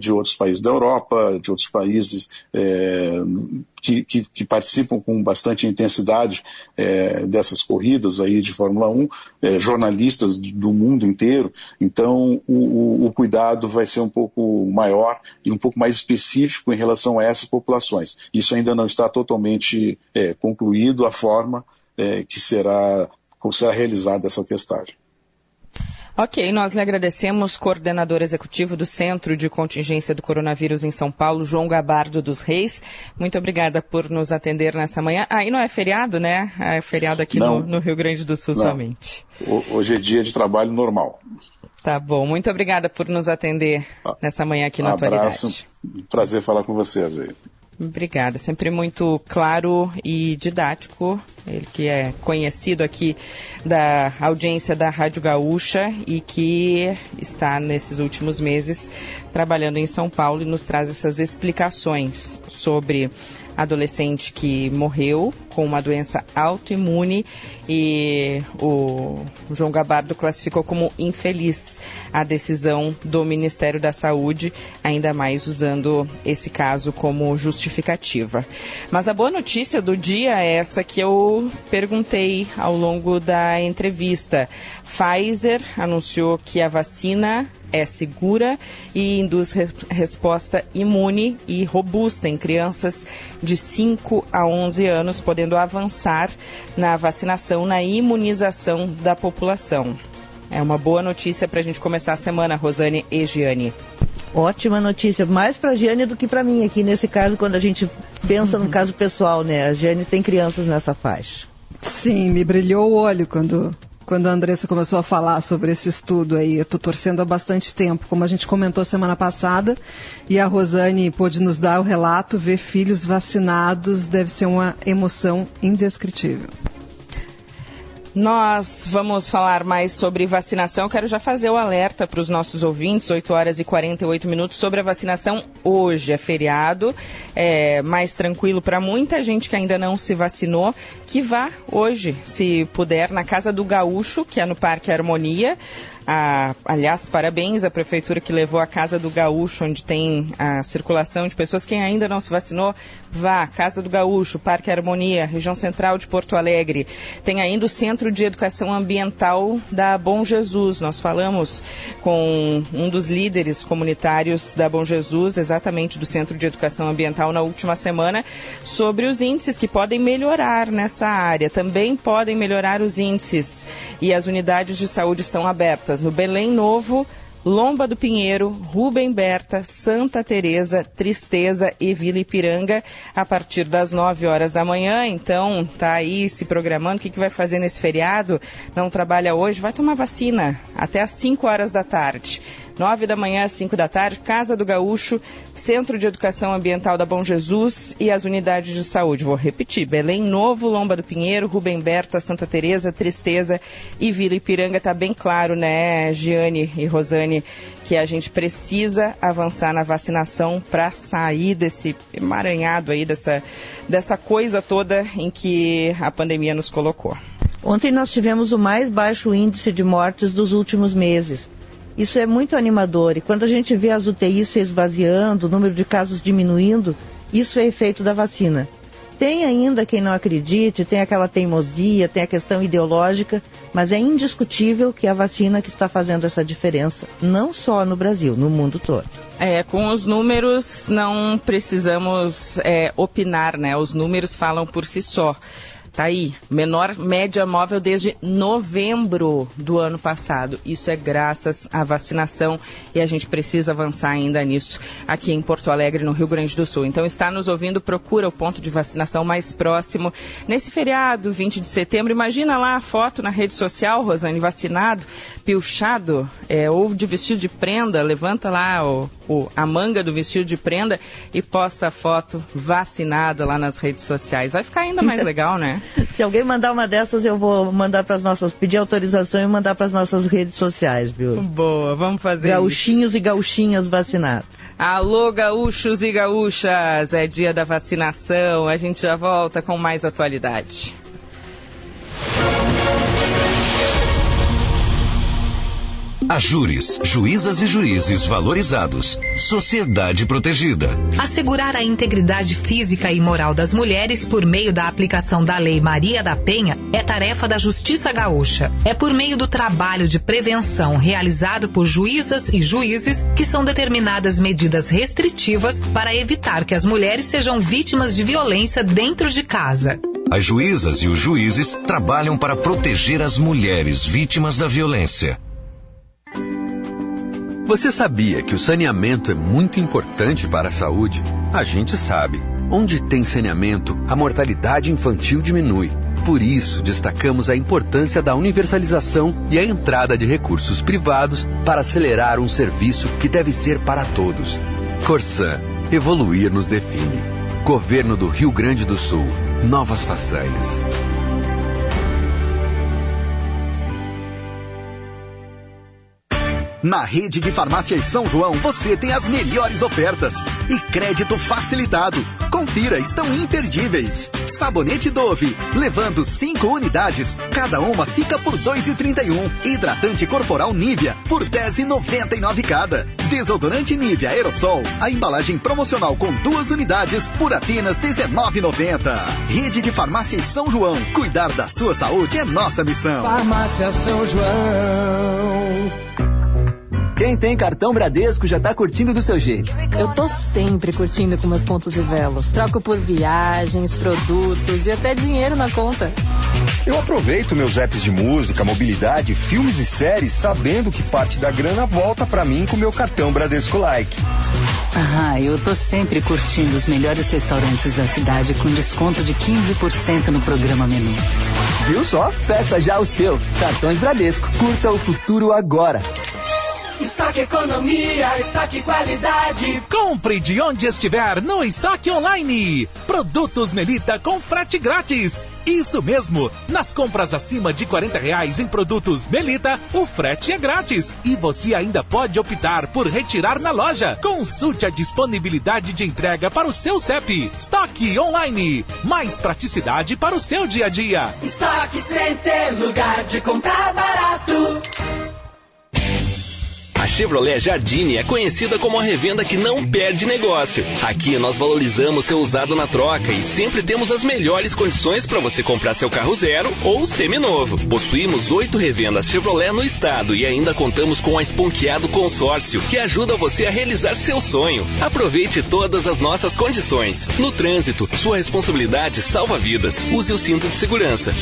de outros países da Europa, de outros países que participam com bastante intensidade dessas corridas aí de Fórmula 1, jornalistas do mundo inteiro. Então o cuidado vai ser um pouco maior e um pouco mais específico em relação a essas populações. Isso ainda não está totalmente concluído, a forma que será realizada essa testagem. Ok, nós lhe agradecemos, coordenador executivo do Centro de Contingência do Coronavírus em São Paulo, João Gabardo dos Reis. Muito obrigada por nos atender nessa manhã. Aí não é feriado, né? É feriado aqui no Rio Grande do Sul somente. Hoje é dia de trabalho normal. Tá bom, muito obrigada por nos atender nessa manhã aqui no Atualidade. Prazer falar com vocês aí. Obrigada, sempre muito claro e didático, ele que é conhecido aqui da audiência da Rádio Gaúcha e que está nesses últimos meses trabalhando em São Paulo e nos traz essas explicações sobre adolescente que morreu com uma doença autoimune e o João Gabardo classificou como infeliz a decisão do Ministério da Saúde, ainda mais usando esse caso como justificativa. Mas a boa notícia do dia é essa que eu perguntei ao longo da entrevista. Pfizer anunciou que a vacina é segura e induz resposta imune e robusta em crianças de 5 a 11 anos, podendo avançar na vacinação, na imunização da população. É uma boa notícia para a gente começar a semana, Rosane e Giane. Ótima notícia, mais para a Giane do que para mim aqui nesse caso, quando a gente pensa no caso pessoal, né? A Giane tem crianças nessa faixa. Sim, me brilhou o olho quando a Andressa começou a falar sobre esse estudo aí. Eu estou torcendo há bastante tempo, como a gente comentou semana passada, e a Rosane pôde nos dar o relato, ver filhos vacinados deve ser uma emoção indescritível. Nós vamos falar mais sobre vacinação. Quero já fazer o alerta para os nossos ouvintes, 8 horas e 48 minutos, sobre a vacinação hoje. É feriado, é mais tranquilo para muita gente que ainda não se vacinou, que vá hoje, se puder, na Casa do Gaúcho, que é no Parque Harmonia. Aliás, parabéns à prefeitura que levou a Casa do Gaúcho, onde tem a circulação de pessoas. Quem ainda não se vacinou, vá. Casa do Gaúcho, Parque Harmonia, região central de Porto Alegre. Tem ainda o Centro de Educação Ambiental da Bom Jesus. Nós falamos com um dos líderes comunitários da Bom Jesus, exatamente do Centro de Educação Ambiental, na última semana, sobre os índices que podem melhorar nessa área. Também podem melhorar os índices e as unidades de saúde estão abertas no Belém Novo, Lomba do Pinheiro, Rubem Berta, Santa Teresa, Tristeza e Vila Ipiranga, a partir das 9 horas da manhã. Então, tá aí se programando. O que vai fazer nesse feriado? Não trabalha hoje? Vai tomar vacina até às 5 horas da tarde. 9 da manhã às 5 da tarde, Casa do Gaúcho, Centro de Educação Ambiental da Bom Jesus e as unidades de saúde. Vou repetir, Belém Novo, Lomba do Pinheiro, Rubem Berta, Santa Teresa, Tristeza e Vila Ipiranga. Tá bem claro, né, Giane e Rosane, que a gente precisa avançar na vacinação para sair desse emaranhado aí, dessa coisa toda em que a pandemia nos colocou. Ontem nós tivemos o mais baixo índice de mortes dos últimos meses. Isso é muito animador. E quando a gente vê as UTIs se esvaziando, o número de casos diminuindo, isso é efeito da vacina. Tem ainda quem não acredite, tem aquela teimosia, tem a questão ideológica, mas é indiscutível que é a vacina que está fazendo essa diferença, não só no Brasil, no mundo todo. Com os números não precisamos opinar, né? Os números falam por si só. Tá aí, menor média móvel desde novembro do ano passado. Isso é graças à vacinação e a gente precisa avançar ainda nisso aqui em Porto Alegre, no Rio Grande do Sul. Então, está nos ouvindo, procura o ponto de vacinação mais próximo. Nesse feriado, 20 de setembro, imagina lá a foto na rede social, Rosane, vacinado, pilchado, ou de vestido de prenda, levanta lá a manga do vestido de prenda e posta a foto vacinada lá nas redes sociais. Vai ficar ainda mais legal, né? Se alguém mandar uma dessas, eu vou mandar para as nossas, pedir autorização e mandar para as nossas redes sociais, viu? Boa, vamos fazer Gaúchinhos isso. E gauchinhas vacinados. Alô, gaúchos e gaúchas, é dia da vacinação, a gente já volta com mais atualidade. Ajures, juízas e juízes valorizados. Sociedade protegida. Assegurar a integridade física e moral das mulheres por meio da aplicação da Lei Maria da Penha é tarefa da Justiça Gaúcha. É por meio do trabalho de prevenção realizado por juízas e juízes que são determinadas medidas restritivas para evitar que as mulheres sejam vítimas de violência dentro de casa. As juízas e os juízes trabalham para proteger as mulheres vítimas da violência. Você sabia que o saneamento é muito importante para a saúde? A gente sabe. Onde tem saneamento, a mortalidade infantil diminui. Por isso, destacamos a importância da universalização e a entrada de recursos privados para acelerar um serviço que deve ser para todos. Corsan, evoluir nos define. Governo do Rio Grande do Sul, novas façanhas. Na rede de farmácias São João, você tem as melhores ofertas e crédito facilitado. Confira, estão imperdíveis. Sabonete Dove, levando 5 unidades, cada uma fica por R$ 2,31. Hidratante corporal Nivea, por R$ 10,99 cada. Desodorante Nivea Aerosol, a embalagem promocional com 2 unidades, por apenas R$ 19,90. Rede de farmácias São João, cuidar da sua saúde é nossa missão. Farmácia São João. Quem tem cartão Bradesco já tá curtindo do seu jeito. Eu tô sempre curtindo com meus pontos e velos. Troco por viagens, produtos e até dinheiro na conta. Eu aproveito meus apps de música, mobilidade, filmes e séries, sabendo que parte da grana volta pra mim com meu cartão Bradesco Like. Eu tô sempre curtindo os melhores restaurantes da cidade com desconto de 15% no programa Menu. Viu só? Peça já o seu. Cartões Bradesco. Curta o futuro agora. Estoque Economia, estoque qualidade. Compre de onde estiver no Estoque Online. Produtos Melita com frete grátis. Isso mesmo, nas compras acima de R$40 em produtos Melita, o frete é grátis. E você ainda pode optar por retirar na loja. Consulte a disponibilidade de entrega para o seu CEP. Estoque Online, mais praticidade para o seu dia a dia. Estoque Center, lugar de comprar barato. A Chevrolet Jardine é conhecida como a revenda que não perde negócio. Aqui nós valorizamos seu usado na troca e sempre temos as melhores condições para você comprar seu carro zero ou seminovo. Possuímos 8 revendas Chevrolet no estado e ainda contamos com a Esponqueado Consórcio, que ajuda você a realizar seu sonho. Aproveite todas as nossas condições. No trânsito, sua responsabilidade salva vidas. Use o cinto de segurança.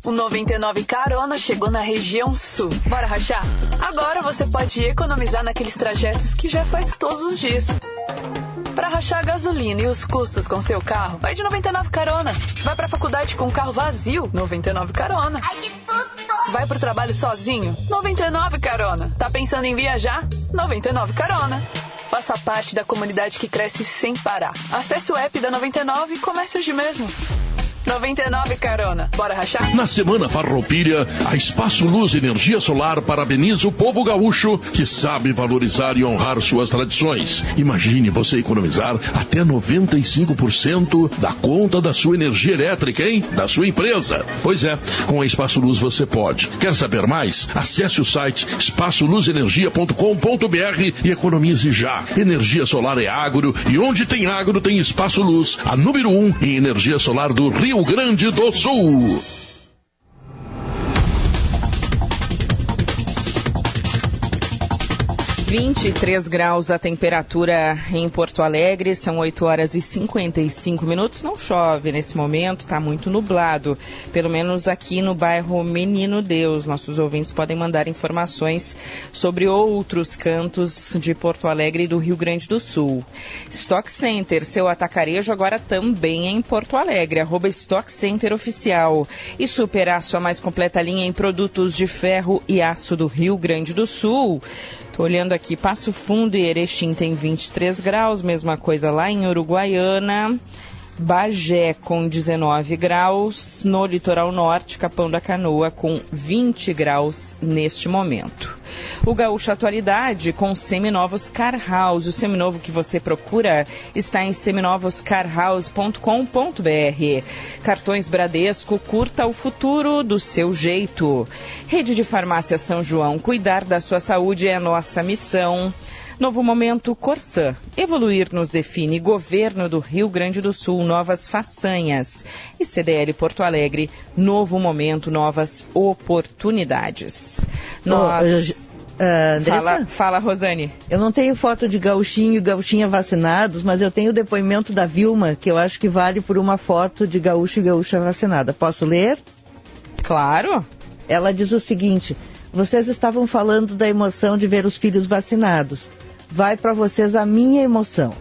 O 99 Carona chegou na região sul. Bora rachar? Agora você pode economizar naqueles trajetos que já faz todos os dias. Para rachar a gasolina e os custos com seu carro, vai de 99 Carona. Vai pra faculdade com o carro vazio, 99 Carona. Ai, que tudo! Vai pro trabalho sozinho, 99 Carona. Tá pensando em viajar? 99 Carona. Faça parte da comunidade que cresce sem parar. Acesse o app da 99 e comece hoje mesmo. 99 carona. Bora rachar? Na Semana Farroupilha, a Espaço Luz Energia Solar parabeniza o povo gaúcho que sabe valorizar e honrar suas tradições. Imagine você economizar até 95% da conta da sua energia elétrica, hein? Da sua empresa. Pois é, com a Espaço Luz você pode. Quer saber mais? Acesse o site espaçoluzenergia.com.br e economize já. Energia solar é agro e onde tem agro tem Espaço Luz, a número 1 em energia solar do Rio Grande do Sul. 23 graus a temperatura em Porto Alegre, são 8 horas e 55 minutos. Não chove nesse momento, está muito nublado, pelo menos aqui no bairro Menino Deus. Nossos ouvintes podem mandar informações sobre outros cantos de Porto Alegre e do Rio Grande do Sul. Stock Center, seu atacarejo agora também em Porto Alegre, @Stock Center Oficial. E Super Aço, a mais completa linha em produtos de ferro e aço do Rio Grande do Sul. Estou olhando aqui, Passo Fundo e Erechim tem 23 graus, mesma coisa lá em Uruguaiana. Bagé com 19 graus, no litoral norte, Capão da Canoa com 20 graus neste momento. O Gaúcho Atualidade com seminovos Car House. O seminovo que você procura está em seminovoscarhouse.com.br. Cartões Bradesco, curta o futuro do seu jeito. Rede de Farmácia São João, cuidar da sua saúde é a nossa missão. Novo Momento Corsã. Evoluir nos define. Governo do Rio Grande do Sul, novas façanhas. E CDL Porto Alegre, novo momento, novas oportunidades. Fala, Rosane. Eu não tenho foto de gauchinho e gauchinha vacinados, mas eu tenho o depoimento da Vilma, que eu acho que vale por uma foto de gaúcho e gaúcha vacinada. Posso ler? Claro. Ela diz o seguinte: vocês estavam falando da emoção de ver os filhos vacinados. Vai para vocês a minha emoção.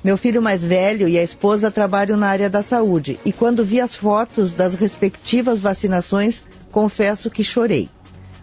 Meu filho mais velho e a esposa trabalham na área da saúde e quando vi as fotos das respectivas vacinações, confesso que chorei.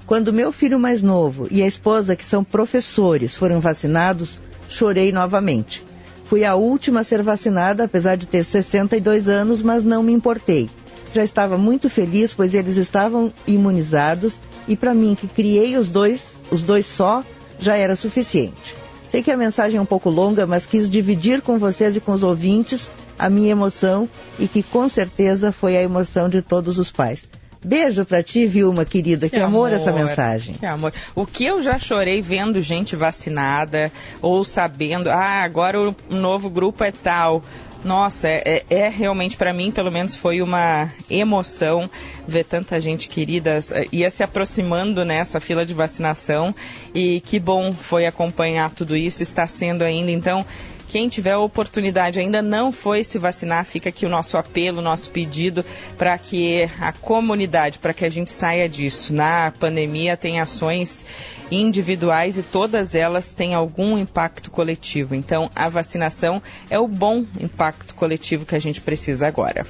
Quando meu filho mais novo e a esposa, que são professores, foram vacinados, chorei novamente. Fui a última a ser vacinada, apesar de ter 62 anos, mas não me importei. Já estava muito feliz, pois eles estavam imunizados e para mim, que criei os dois só, já era suficiente. Sei que a mensagem é um pouco longa, mas quis dividir com vocês e com os ouvintes a minha emoção e que com certeza foi a emoção de todos os pais. Beijo pra ti, Vilma, querida. Que amor essa mensagem. Que amor. O que eu já chorei vendo gente vacinada ou sabendo, agora o novo grupo é tal. Nossa, é realmente, para mim, pelo menos, foi uma emoção ver tanta gente querida, ia se aproximando nessa fila de vacinação e que bom foi acompanhar tudo isso, está sendo ainda. Então, quem tiver a oportunidade ainda não foi se vacinar, fica aqui o nosso apelo, o nosso pedido para que a comunidade, para que a gente saia disso. Na pandemia tem ações individuais e todas elas têm algum impacto coletivo. Então, a vacinação é o bom impacto coletivo que a gente precisa agora.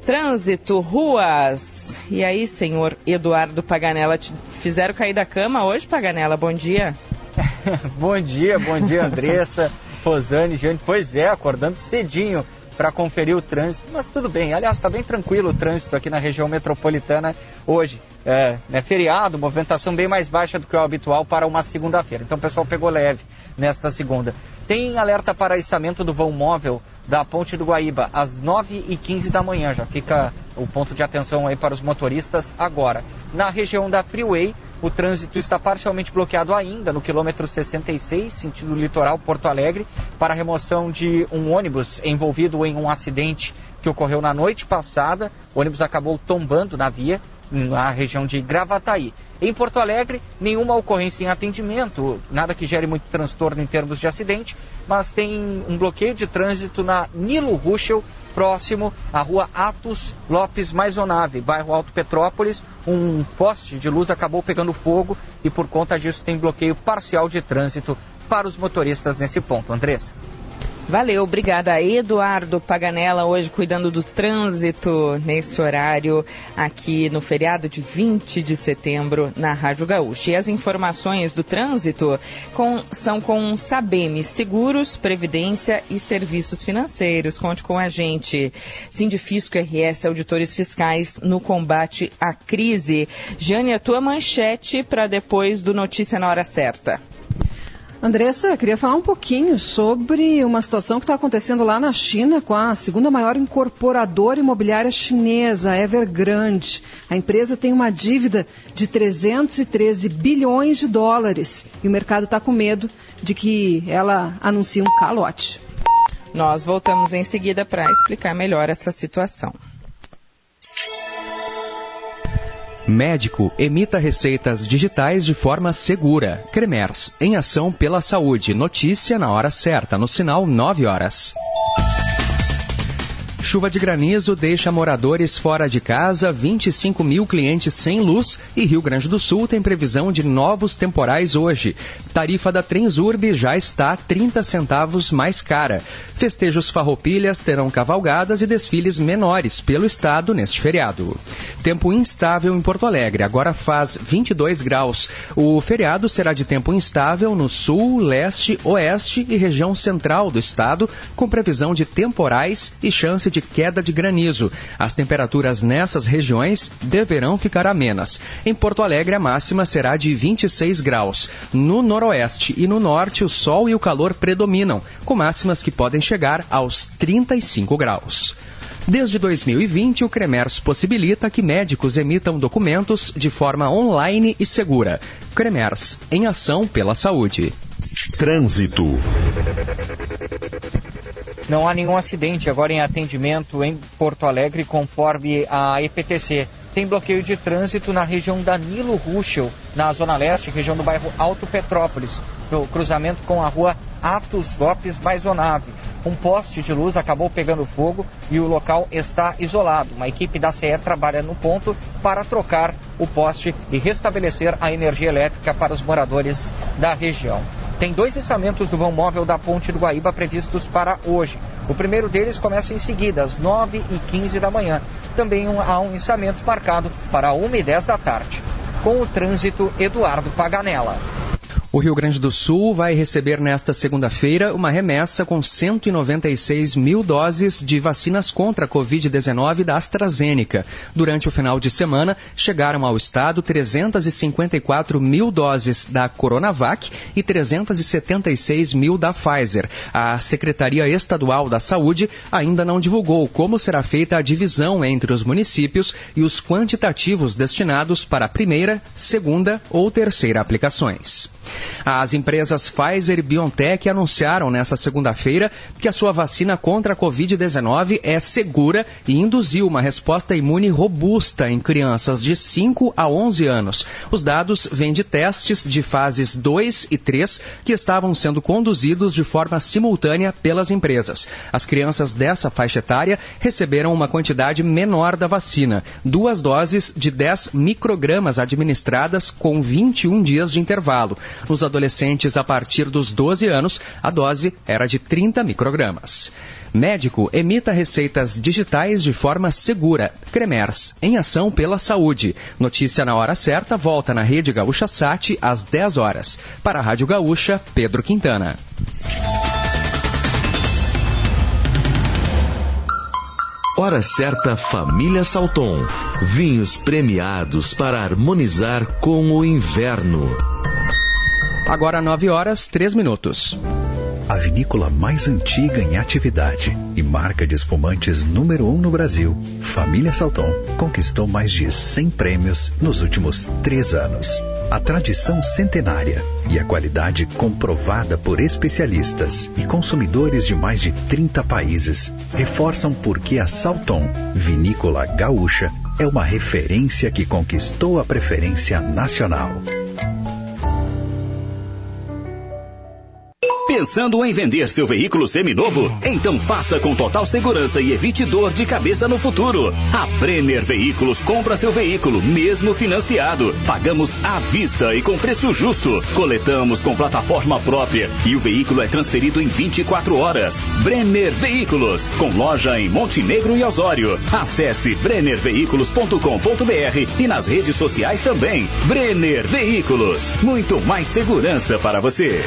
Trânsito, ruas. E aí, senhor Eduardo Paganella, te fizeram cair da cama hoje, Paganella? Bom dia. Bom dia, Andressa. Rosane, gente, pois é, acordando cedinho para conferir o trânsito, mas tudo bem. Aliás, está bem tranquilo o trânsito aqui na região metropolitana hoje. Feriado, movimentação bem mais baixa do que o habitual para uma segunda-feira. Então o pessoal pegou leve nesta segunda. Tem alerta para içamento do vão móvel da Ponte do Guaíba às 9h15 da manhã. Já fica o ponto de atenção aí para os motoristas agora. Na região da Freeway, o trânsito está parcialmente bloqueado ainda no quilômetro 66, sentido litoral Porto Alegre, para a remoção de um ônibus envolvido em um acidente que ocorreu na noite passada. O ônibus acabou tombando na via, na região de Gravataí. Em Porto Alegre, nenhuma ocorrência em atendimento, nada que gere muito transtorno em termos de acidente, mas tem um bloqueio de trânsito na Nilo Ruschel, próximo à rua Atos Lopes Maisonave, bairro Alto Petrópolis. Um poste de luz acabou pegando fogo e por conta disso tem bloqueio parcial de trânsito para os motoristas nesse ponto. Andressa. Valeu, obrigada. Eduardo Paganella, hoje cuidando do trânsito nesse horário aqui no feriado de 20 de setembro na Rádio Gaúcha. E as informações do trânsito são com Sabem Seguros, Previdência e Serviços Financeiros. Conte com a gente. Sindifisco RS Auditores Fiscais no combate à crise. Jane, a tua manchete para depois do Notícia na Hora Certa. Andressa, eu queria falar um pouquinho sobre uma situação que está acontecendo lá na China com a segunda maior incorporadora imobiliária chinesa, a Evergrande. A empresa tem uma dívida de 313 bilhões de dólares e o mercado está com medo de que ela anuncie um calote. Nós voltamos em seguida para explicar melhor essa situação. Médico emita receitas digitais de forma segura. Cremers, em ação pela saúde. Notícia na hora certa, no sinal 9 horas. Chuva de granizo deixa moradores fora de casa, 25 mil clientes sem luz e Rio Grande do Sul tem previsão de novos temporais hoje. Tarifa da Transurb já está 30 centavos mais cara. Festejos farroupilhas terão cavalgadas e desfiles menores pelo estado neste feriado. Tempo instável em Porto Alegre, agora faz 22 graus. O feriado será de tempo instável no sul, leste, oeste e região central do estado, com previsão de temporais e chance de queda de granizo. As temperaturas nessas regiões deverão ficar amenas. Em Porto Alegre, a máxima será de 26 graus. No noroeste e no norte, o sol e o calor predominam, com máximas que podem chegar aos 35 graus. Desde 2020, o Cremers possibilita que médicos emitam documentos de forma online e segura. Cremers, em ação pela saúde. Trânsito. Não há nenhum acidente agora em atendimento em Porto Alegre, conforme a EPTC. Tem bloqueio de trânsito na região Danilo Ruschel, na Zona Leste, região do bairro Alto Petrópolis, no cruzamento com a rua Atos Lopes Maisonave. Um poste de luz acabou pegando fogo e o local está isolado. Uma equipe da CE trabalha no ponto para trocar o poste e restabelecer a energia elétrica para os moradores da região. Tem 2 içamentos do vão móvel da Ponte do Guaíba previstos para hoje. O primeiro deles começa em seguida, às 9h15 da manhã. Também há um içamento marcado para 1h10 da tarde. Com o trânsito, Eduardo Paganella. O Rio Grande do Sul vai receber nesta segunda-feira uma remessa com 196 mil doses de vacinas contra a Covid-19 da AstraZeneca. Durante o final de semana, chegaram ao estado 354 mil doses da Coronavac e 376 mil da Pfizer. A Secretaria Estadual da Saúde ainda não divulgou como será feita a divisão entre os municípios e os quantitativos destinados para a primeira, segunda ou terceira aplicações. As empresas Pfizer e BioNTech anunciaram nesta segunda-feira que a sua vacina contra a Covid-19 é segura e induziu uma resposta imune robusta em crianças de 5 a 11 anos. Os dados vêm de testes de fases 2 e 3 que estavam sendo conduzidos de forma simultânea pelas empresas. As crianças dessa faixa etária receberam uma quantidade menor da vacina, 2 doses de 10 microgramas administradas com 21 dias de intervalo. Nos adolescentes a partir dos 12 anos, a dose era de 30 microgramas. Médico emita receitas digitais de forma segura. Cremers, em ação pela saúde. Notícia na hora certa, volta na Rede Gaúcha Sat às 10 horas. Para a Rádio Gaúcha, Pedro Quintana. Hora certa, Família Salton. Vinhos premiados para harmonizar com o inverno. Agora 9 horas, 3 minutos. A vinícola mais antiga em atividade e marca de espumantes número 1 no Brasil, Família Salton, conquistou mais de 100 prêmios nos últimos 3 anos. A tradição centenária e a qualidade comprovada por especialistas e consumidores de mais de 30 países reforçam por que a Salton, vinícola gaúcha, é uma referência que conquistou a preferência nacional. Pensando em vender seu veículo seminovo? Então faça com total segurança e evite dor de cabeça no futuro. A Brenner Veículos compra seu veículo, mesmo financiado. Pagamos à vista e com preço justo. Coletamos com plataforma própria e o veículo é transferido em 24 horas. Brenner Veículos, com loja em Montenegro e Osório. Acesse brennerveículos.com.br e nas redes sociais também. Brenner Veículos, muito mais segurança para você.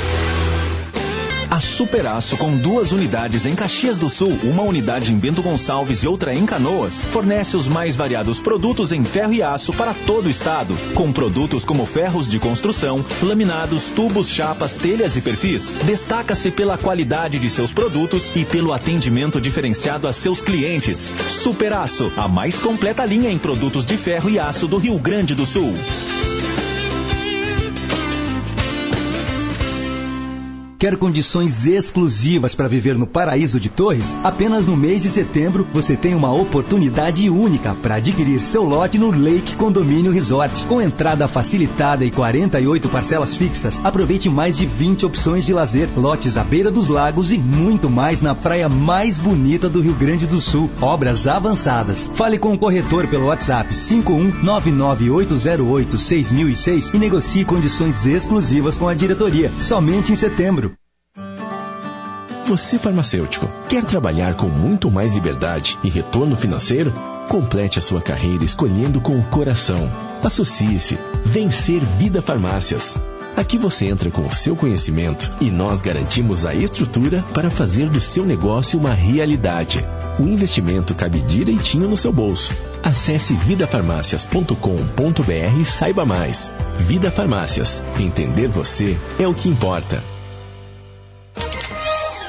A Superaço, com 2 unidades em Caxias do Sul, uma unidade em Bento Gonçalves e outra em Canoas, fornece os mais variados produtos em ferro e aço para todo o estado, com produtos como ferros de construção, laminados, tubos, chapas, telhas e perfis. Destaca-se pela qualidade de seus produtos e pelo atendimento diferenciado a seus clientes. Superaço, a mais completa linha em produtos de ferro e aço do Rio Grande do Sul. Quer condições exclusivas para viver no Paraíso de Torres? Apenas no mês de setembro você tem uma oportunidade única para adquirir seu lote no Lake Condomínio Resort. Com entrada facilitada e 48 parcelas fixas, aproveite mais de 20 opções de lazer, lotes à beira dos lagos e muito mais na praia mais bonita do Rio Grande do Sul. Obras avançadas. Fale com o corretor pelo WhatsApp 51998086006 e negocie condições exclusivas com a diretoria. Somente em setembro. Você, farmacêutico, quer trabalhar com muito mais liberdade e retorno financeiro? Complete a sua carreira escolhendo com o coração. Associe-se. Vencer Vida Farmácias. Aqui você entra com o seu conhecimento e nós garantimos a estrutura para fazer do seu negócio uma realidade. O investimento cabe direitinho no seu bolso. Acesse vidafarmácias.com.br e saiba mais. Vida Farmácias. Entender você é o que importa.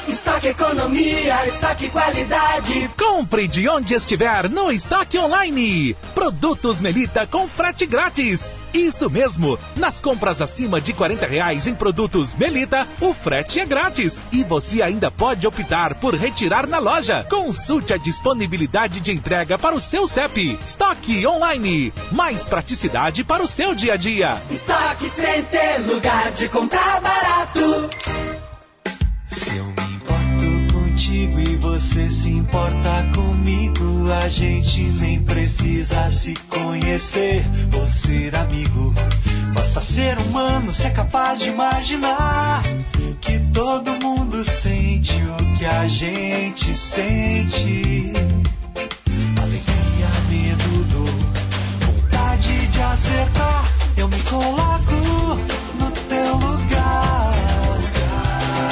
Estoque Economia, estoque qualidade. Compre de onde estiver no Estoque Online. Produtos Melita com frete grátis. Isso mesmo, nas compras acima de R$40 em produtos Melita, o frete é grátis. E você ainda pode optar por retirar na loja. Consulte a disponibilidade de entrega para o seu CEP. Estoque Online, mais praticidade para o seu dia a dia. Estoque Center, lugar de comprar barato. Se eu me importo contigo e você se importa comigo, a gente nem precisa se conhecer ou ser amigo. Basta ser humano, ser capaz de imaginar que todo mundo sente o que a gente sente. Alegria, medo, dor, vontade de acertar. Eu me coloco no teu lugar.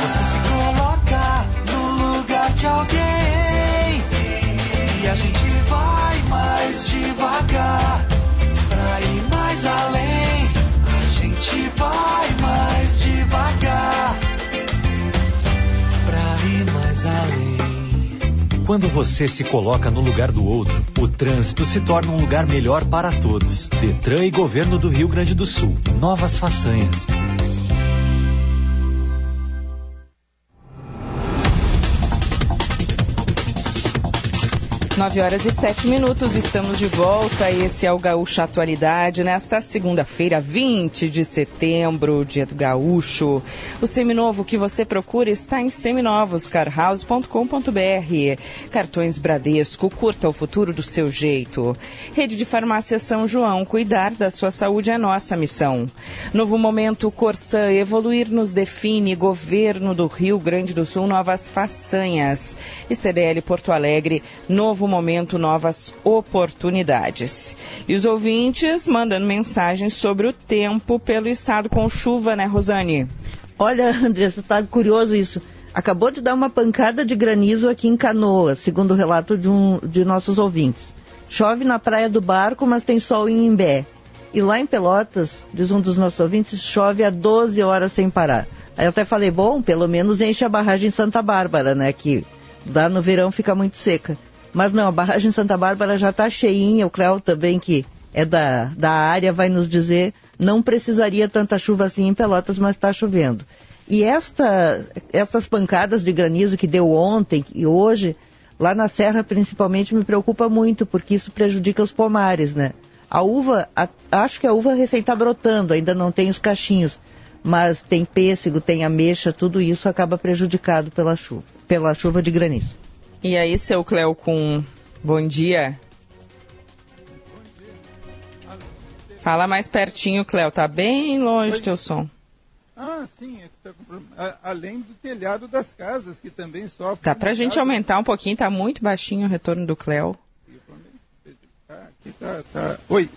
Você se coloca no lugar de alguém e a gente vai mais devagar pra ir mais além. A gente vai mais devagar pra ir mais além. Quando você se coloca no lugar do outro, o trânsito se torna um lugar melhor para todos. Detran e Governo do Rio Grande do Sul. Novas façanhas. 9h07, estamos de volta. Esse é o Gaúcho Atualidade, nesta segunda-feira, 20 de setembro, dia do Gaúcho. O seminovo que você procura está em seminovoscarhouse.com.br. Cartões Bradesco, curta o futuro do seu jeito. Rede de Farmácia São João, cuidar da sua saúde é nossa missão. Novo Momento Corsã, evoluir nos define. Governo do Rio Grande do Sul, novas façanhas. E CDL Porto Alegre, novo momento, novas oportunidades. E os ouvintes mandando mensagens sobre o tempo pelo estado com chuva, né, Rosane? Olha, Andressa, tá curioso isso. Acabou de dar uma pancada de granizo aqui em Canoas, segundo o relato de nossos ouvintes. Chove na Praia do Barco, mas tem sol em Imbé. E lá em Pelotas, diz um dos nossos ouvintes, chove há 12 horas sem parar. Aí eu até falei, bom, pelo menos enche a barragem Santa Bárbara, né, que lá no verão fica muito seca. Mas não, a barragem Santa Bárbara já está cheinha, o Cléo também, que é da área, vai nos dizer, não precisaria tanta chuva assim em Pelotas, mas está chovendo. E essas pancadas de granizo que deu ontem e hoje, lá na Serra principalmente, me preocupa muito, porque isso prejudica os pomares, né? A uva, acho que a uva recém está brotando, ainda não tem os cachinhos, mas tem pêssego, tem ameixa, tudo isso acaba prejudicado pela chuva de granizo. E aí, seu Cleocum, bom dia. Fala mais pertinho, Cleo, tá bem longe teu som. Sim, além do telhado das casas, que também sofre. Dá pra gente aumentar um pouquinho, tá muito baixinho o retorno do Cleo. Tá. Oi.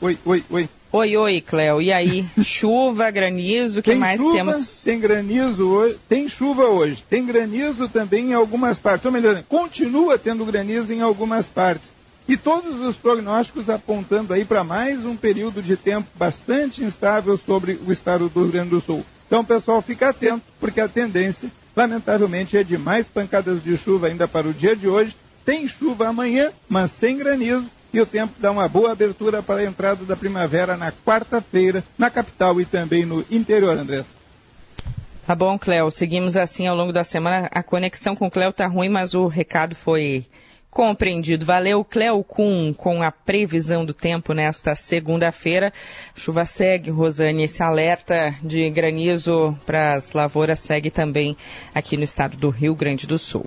Oi, Cleo. E aí? Chuva, granizo, o que mais temos? Tem granizo hoje, tem chuva hoje, tem granizo também em algumas partes. Ou melhor, continua tendo granizo em algumas partes. E todos os prognósticos apontando aí para mais um período de tempo bastante instável sobre o estado do Rio Grande do Sul. Então, pessoal, fica atento, porque a tendência, lamentavelmente, é de mais pancadas de chuva ainda para o dia de hoje. Tem chuva amanhã, mas sem granizo. E o tempo dá uma boa abertura para a entrada da primavera na quarta-feira, na capital e também no interior, Andressa. Tá bom, Cleo. Seguimos assim ao longo da semana. A conexão com o Cleo tá ruim, mas o recado foi compreendido. Valeu, Cleocum, com a previsão do tempo nesta segunda-feira. Chuva segue, Rosane. Esse alerta de granizo para as lavouras segue também aqui no estado do Rio Grande do Sul.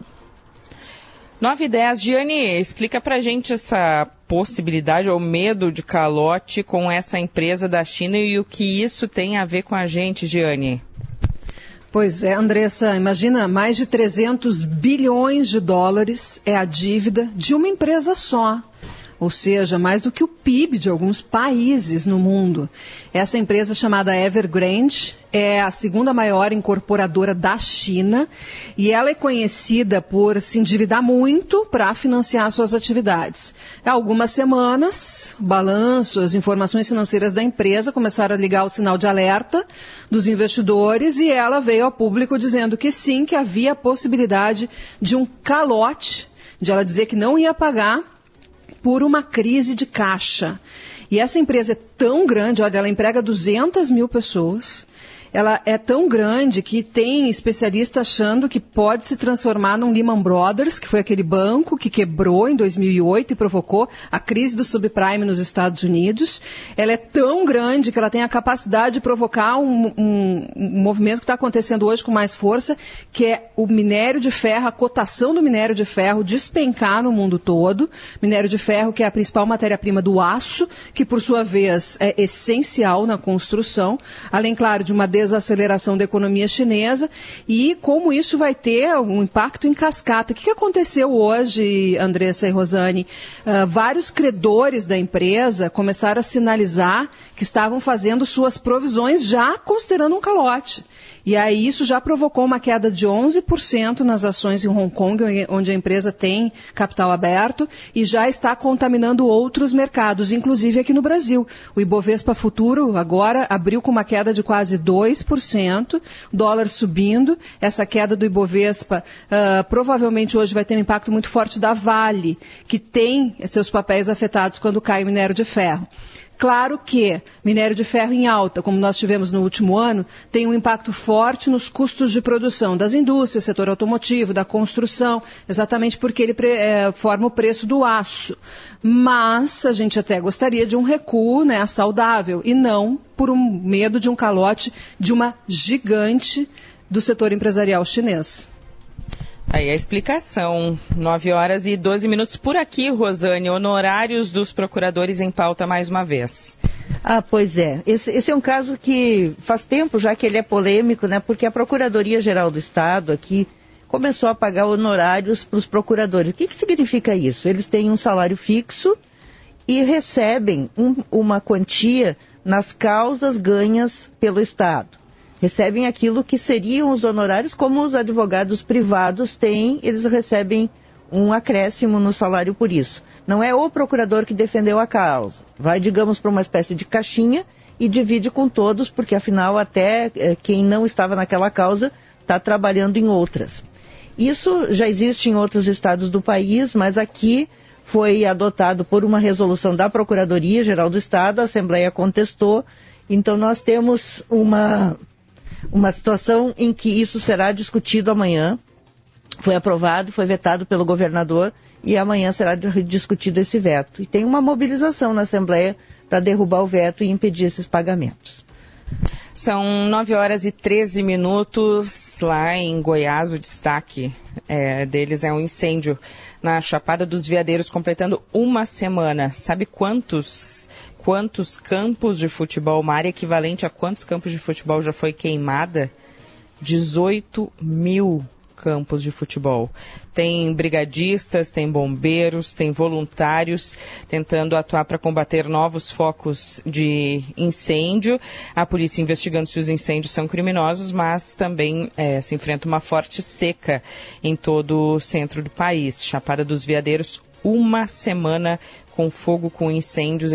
9h10, Giane, explica pra gente essa possibilidade ou medo de calote com essa empresa da China e o que isso tem a ver com a gente, Giane. Pois é, Andressa, imagina, mais de 300 bilhões de dólares é a dívida de uma empresa só. Ou seja, mais do que o PIB de alguns países no mundo. Essa empresa chamada Evergrande é a segunda maior incorporadora da China e ela é conhecida por se endividar muito para financiar suas atividades. Há algumas semanas, o balanço, as informações financeiras da empresa começaram a ligar o sinal de alerta dos investidores e ela veio ao público dizendo que sim, que havia a possibilidade de um calote, de ela dizer que não ia pagar por uma crise de caixa. E essa empresa é tão grande, olha, ela emprega 200 mil pessoas, ela é tão grande que tem especialista achando que pode se transformar num Lehman Brothers, que foi aquele banco que quebrou em 2008 e provocou a crise do subprime nos Estados Unidos. Ela é tão grande que ela tem a capacidade de provocar um movimento que está acontecendo hoje com mais força, que é o minério de ferro, a cotação do minério de ferro despencar no mundo todo. Minério de ferro que é a principal matéria-prima do aço, que por sua vez é essencial na construção, além, claro, de uma desaceleração da economia chinesa e como isso vai ter um impacto em cascata. O que aconteceu hoje, Andressa e Rosane? Vários credores da empresa começaram a sinalizar que estavam fazendo suas provisões já considerando um calote. E aí isso já provocou uma queda de 11% nas ações em Hong Kong, onde a empresa tem capital aberto, e já está contaminando outros mercados, inclusive aqui no Brasil. O Ibovespa Futuro agora abriu com uma queda de quase 2%, dólar subindo. Essa queda do Ibovespa provavelmente hoje vai ter um impacto muito forte da Vale, que tem seus papéis afetados quando cai o minério de ferro. Claro que minério de ferro em alta, como nós tivemos no último ano, tem um impacto forte nos custos de produção das indústrias, setor automotivo, da construção, exatamente porque ele forma o preço do aço. Mas a gente até gostaria de um recuo, né, saudável, e não por um medo de um calote de uma gigante do setor empresarial chinês. Aí a explicação, 9h12 por aqui, Rosane, honorários dos procuradores em pauta mais uma vez. Pois é, esse é um caso que faz tempo já que ele é polêmico, né, porque a Procuradoria-Geral do Estado aqui começou a pagar honorários para os procuradores. O que significa isso? Eles têm um salário fixo e recebem uma quantia nas causas ganhas pelo Estado. Recebem aquilo que seriam os honorários, como os advogados privados têm, eles recebem um acréscimo no salário por isso. Não é o procurador que defendeu a causa. Vai, digamos, para uma espécie de caixinha e divide com todos, porque afinal até quem não estava naquela causa está trabalhando em outras. Isso já existe em outros estados do país, mas aqui foi adotado por uma resolução da Procuradoria-Geral do Estado, a Assembleia contestou, então nós temos uma situação em que isso será discutido amanhã. Foi aprovado, foi vetado pelo governador e amanhã será discutido esse veto. E tem uma mobilização na Assembleia para derrubar o veto e impedir esses pagamentos. São 9h13 lá em Goiás. O destaque deles é um incêndio na Chapada dos Veadeiros, completando uma semana. Sabe quantos campos de futebol, uma área equivalente a quantos campos de futebol já foi queimada? 18 mil campos de futebol. Tem brigadistas, tem bombeiros, tem voluntários tentando atuar para combater novos focos de incêndio. A polícia investigando se os incêndios são criminosos, mas também se enfrenta uma forte seca em todo o centro do país. Chapada dos Veadeiros, uma semana com fogo, com incêndios,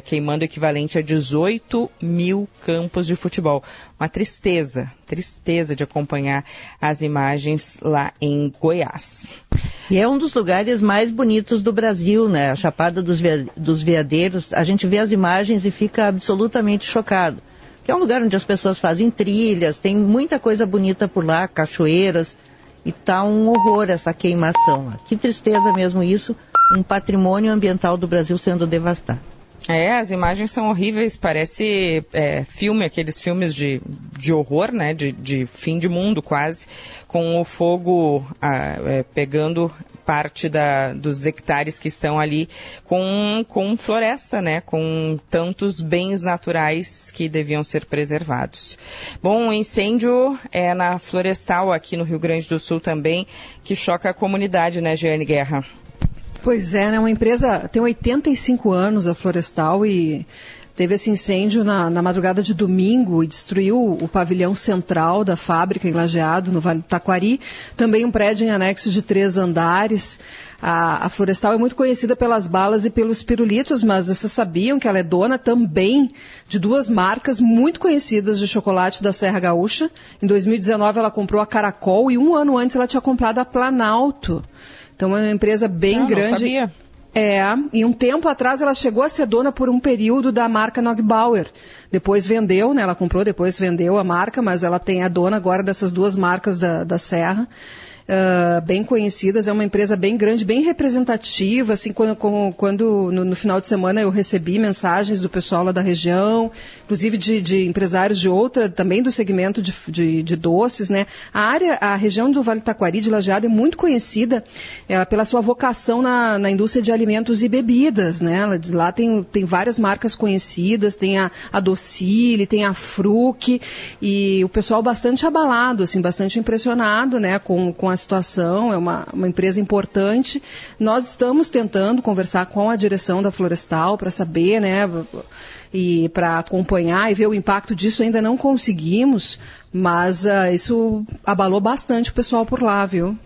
queimando equivalente a 18 mil campos de futebol. Uma tristeza de acompanhar as imagens lá em Goiás. E é um dos lugares mais bonitos do Brasil, né? A Chapada dos Veadeiros. A gente vê as imagens e fica absolutamente chocado. Que é um lugar onde as pessoas fazem trilhas, tem muita coisa bonita por lá, cachoeiras, e tá um horror essa queimação. Que tristeza mesmo isso, um patrimônio ambiental do Brasil sendo devastado. As imagens são horríveis, parece filme, aqueles filmes de horror, né, de fim de mundo quase, com o fogo pegando parte dos hectares que estão ali com floresta, né, com tantos bens naturais que deviam ser preservados. Bom, o incêndio é na Florestal, aqui no Rio Grande do Sul também, que choca a comunidade, né, Jeane Guerra? Pois é, né? Uma empresa tem 85 anos, a Florestal, e teve esse incêndio na madrugada de domingo e destruiu o pavilhão central da fábrica em Lajeado, no Vale do Taquari. Também um prédio em anexo de 3 andares. A Florestal é muito conhecida pelas balas e pelos pirulitos, mas vocês sabiam que ela é dona também de 2 marcas muito conhecidas de chocolate da Serra Gaúcha. Em 2019 ela comprou a Caracol e um ano antes ela tinha comprado a Planalto. Então é uma empresa bem grande. Não sabia. E um tempo atrás ela chegou a ser dona por um período da marca Nogbauer. Depois vendeu, né? Ela comprou, depois vendeu a marca, mas ela tem a dona agora dessas 2 marcas da Serra. Bem conhecidas, é uma empresa bem grande, bem representativa, assim, quando no final de semana eu recebi mensagens do pessoal lá da região, inclusive de empresários de outra, também do segmento de doces, né? A região do Vale do Taquari, de Lajeado, é muito conhecida pela sua vocação na indústria de alimentos e bebidas, né? Lá tem várias marcas conhecidas, tem a Docile, tem a Fruc, e o pessoal bastante abalado, assim, bastante impressionado, né, com a situação. É uma empresa importante. Nós estamos tentando conversar com a direção da Florestal para saber, né, e para acompanhar e ver o impacto disso. Ainda não conseguimos, mas isso abalou bastante o pessoal por lá, viu?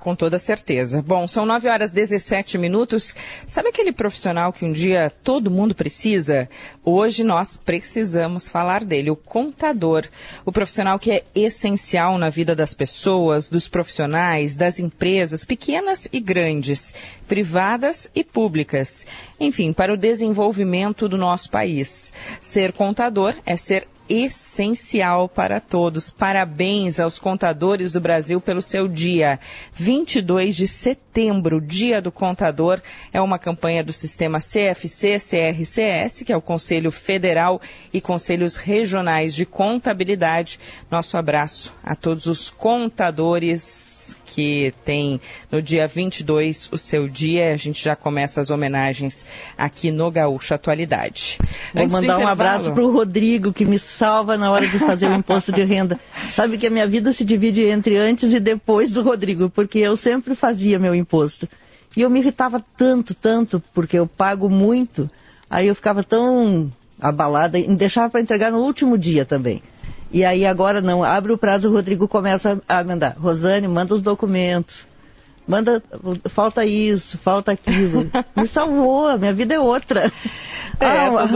Com toda certeza. Bom, são 9h17. Sabe aquele profissional que um dia todo mundo precisa? Hoje nós precisamos falar dele, o contador. O profissional que é essencial na vida das pessoas, dos profissionais, das empresas, pequenas e grandes, privadas e públicas. Enfim, para o desenvolvimento do nosso país. Ser contador é ser essencial para todos. Parabéns aos contadores do Brasil pelo seu dia. 22 de setembro, Dia do Contador, é uma campanha do sistema CFC-CRCS, que é o Conselho Federal e Conselhos Regionais de Contabilidade. Nosso abraço a todos os contadores que tem no dia 22 o seu dia. A gente já começa as homenagens aqui no Gaúcho Atualidade. Vou mandar um abraço para o Rodrigo, que me salva na hora de fazer o imposto de renda. Sabe que a minha vida se divide entre antes e depois do Rodrigo, porque eu sempre fazia meu imposto. E eu me irritava tanto, porque eu pago muito, aí eu ficava tão abalada e deixava para entregar no último dia também. E aí agora não, abre o prazo, o Rodrigo começa a mandar. Rosane, manda os documentos. Falta isso, falta aquilo. Me salvou, a minha vida é outra.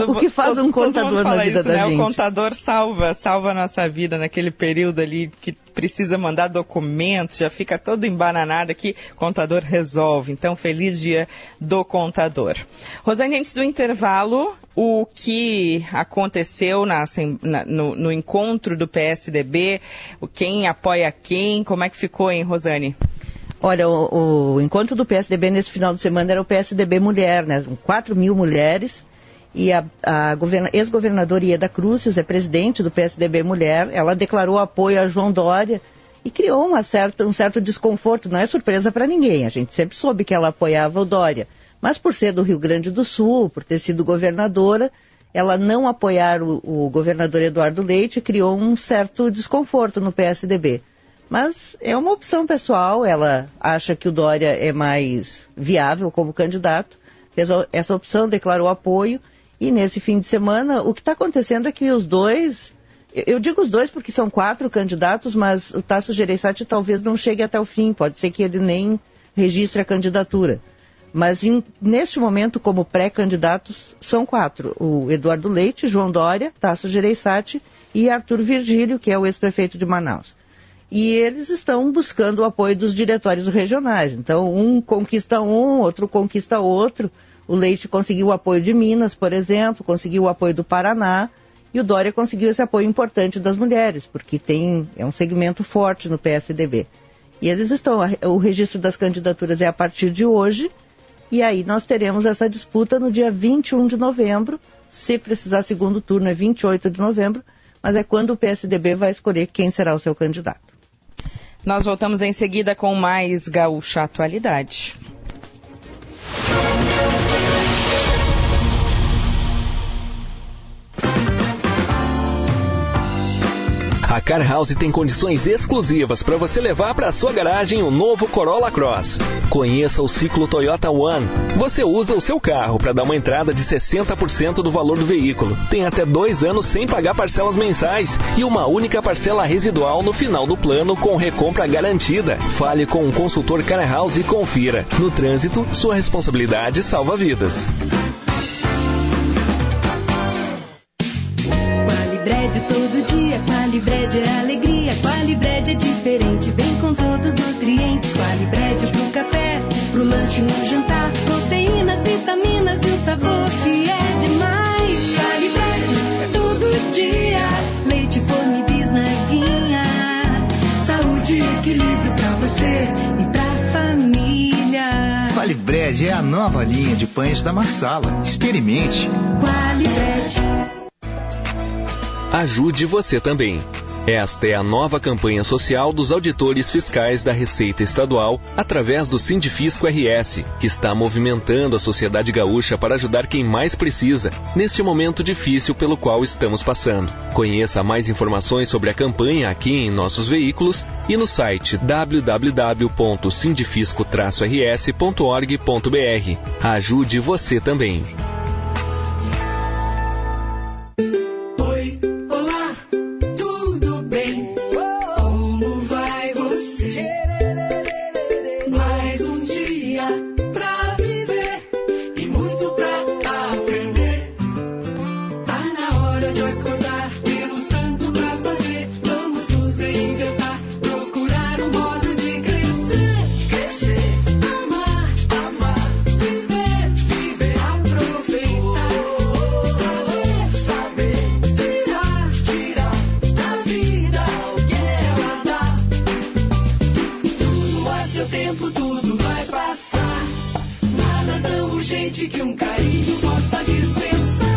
O que faz um contador na vida da gente? O contador salva a nossa vida naquele período ali que precisa mandar documentos, já fica todo embananado aqui, o contador resolve. Então, feliz dia do contador. Rosane, antes do intervalo, o que aconteceu no encontro do PSDB, quem apoia quem, como é que ficou, hein, Rosane? Olha, o encontro do PSDB nesse final de semana era o PSDB Mulher, né? 4 mil mulheres, E a ex-governadora Ieda Crucis é presidente do PSDB Mulher. Ela declarou apoio a João Dória e criou um certo desconforto. Não é surpresa para ninguém, a gente sempre soube que ela apoiava o Dória. Mas por ser do Rio Grande do Sul, por ter sido governadora, ela não apoiar o governador Eduardo Leite criou um certo desconforto no PSDB. Mas é uma opção pessoal, ela acha que o Dória é mais viável como candidato, fez essa opção, declarou apoio. E nesse fim de semana, o que está acontecendo é que os dois, eu digo os dois porque são 4 candidatos, mas o Tasso Gereissati talvez não chegue até o fim, pode ser que ele nem registre a candidatura. Mas neste momento, como pré-candidatos, são 4. O Eduardo Leite, João Dória, Tasso Gereissati e Arthur Virgílio, que é o ex-prefeito de Manaus. E eles estão buscando o apoio dos diretórios regionais. Então, um conquista um, outro conquista outro. O Leite conseguiu o apoio de Minas, por exemplo, conseguiu o apoio do Paraná, e o Dória conseguiu esse apoio importante das mulheres, porque é um segmento forte no PSDB. E eles o registro das candidaturas é a partir de hoje, e aí nós teremos essa disputa no dia 21 de novembro, se precisar segundo turno é 28 de novembro, mas é quando o PSDB vai escolher quem será o seu candidato. Nós voltamos em seguida com mais Gaúcha Atualidade. A Car House tem condições exclusivas para você levar para sua garagem o novo Corolla Cross. Conheça o ciclo Toyota One. Você usa o seu carro para dar uma entrada de 60% do valor do veículo. Tem até 2 anos sem pagar parcelas mensais e uma única parcela residual no final do plano com recompra garantida. Fale com um consultor Car House e confira. No trânsito, sua responsabilidade salva vidas. Qualibred todo dia, Qualibred é alegria, Qualibred é diferente, vem com todos os nutrientes. Qualibred pro café, pro lanche, no jantar, proteínas, vitaminas e um sabor que é demais. Qualibred todo dia, leite, forno e bisnaguinha, saúde e equilíbrio pra você e pra família. Qualibred é a nova linha de pães da Marsala. Experimente. Qualibred. Ajude você também. Esta é a nova campanha social dos auditores fiscais da Receita Estadual através do Sindifisco RS, que está movimentando a sociedade gaúcha para ajudar quem mais precisa neste momento difícil pelo qual estamos passando. Conheça mais informações sobre a campanha aqui em nossos veículos e no site www.sindifisco-rs.org.br. Ajude você também. Mais um dia pra viver e muito pra aprender. Tá na hora de acordar, temos tanto pra fazer. Vamos nos reinventar, procurar um modo de crescer. Crescer, amar, amar, viver, viver, aproveitar, saber, tirar da vida o que ela dá. Seu tempo tudo vai passar. Nada tão urgente que um carinho possa dispensar.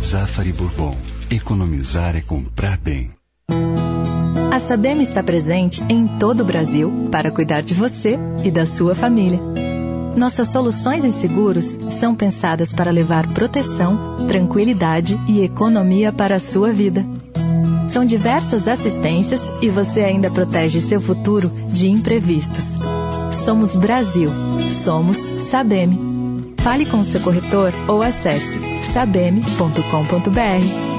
Zafari Bourbon. Economizar é comprar bem. A Sabem está presente em todo o Brasil para cuidar de você e da sua família. Nossas soluções em seguros são pensadas para levar proteção, tranquilidade e economia para a sua vida. São diversas assistências e você ainda protege seu futuro de imprevistos. Somos Brasil. Somos Sabem. Fale com o seu corretor ou acesse sabem.com.br.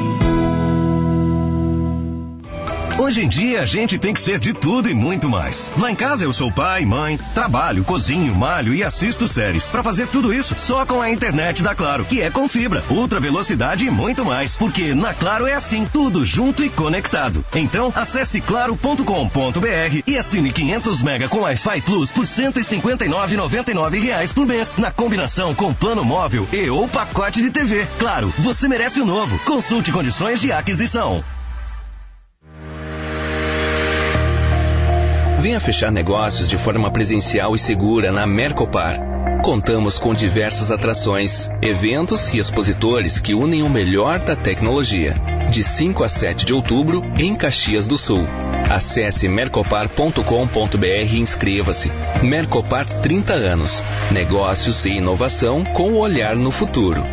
Hoje em dia a gente tem que ser de tudo e muito mais. Lá em casa eu sou pai, mãe, trabalho, cozinho, malho e assisto séries. Pra fazer tudo isso só com a internet da Claro, que é com fibra, ultra velocidade e muito mais. Porque na Claro é assim, tudo junto e conectado. Então acesse claro.com.br e assine 500 mega com Wi-Fi Plus por R$ 159,99 por mês, na combinação com plano móvel e ou pacote de TV. Claro, você merece o novo. Consulte condições de aquisição. Venha fechar negócios de forma presencial e segura na Mercopar. Contamos com diversas atrações, eventos e expositores que unem o melhor da tecnologia. De 5 a 7 de outubro, em Caxias do Sul. Acesse mercopar.com.br e inscreva-se. Mercopar 30 anos. Negócios e inovação com o olhar no futuro.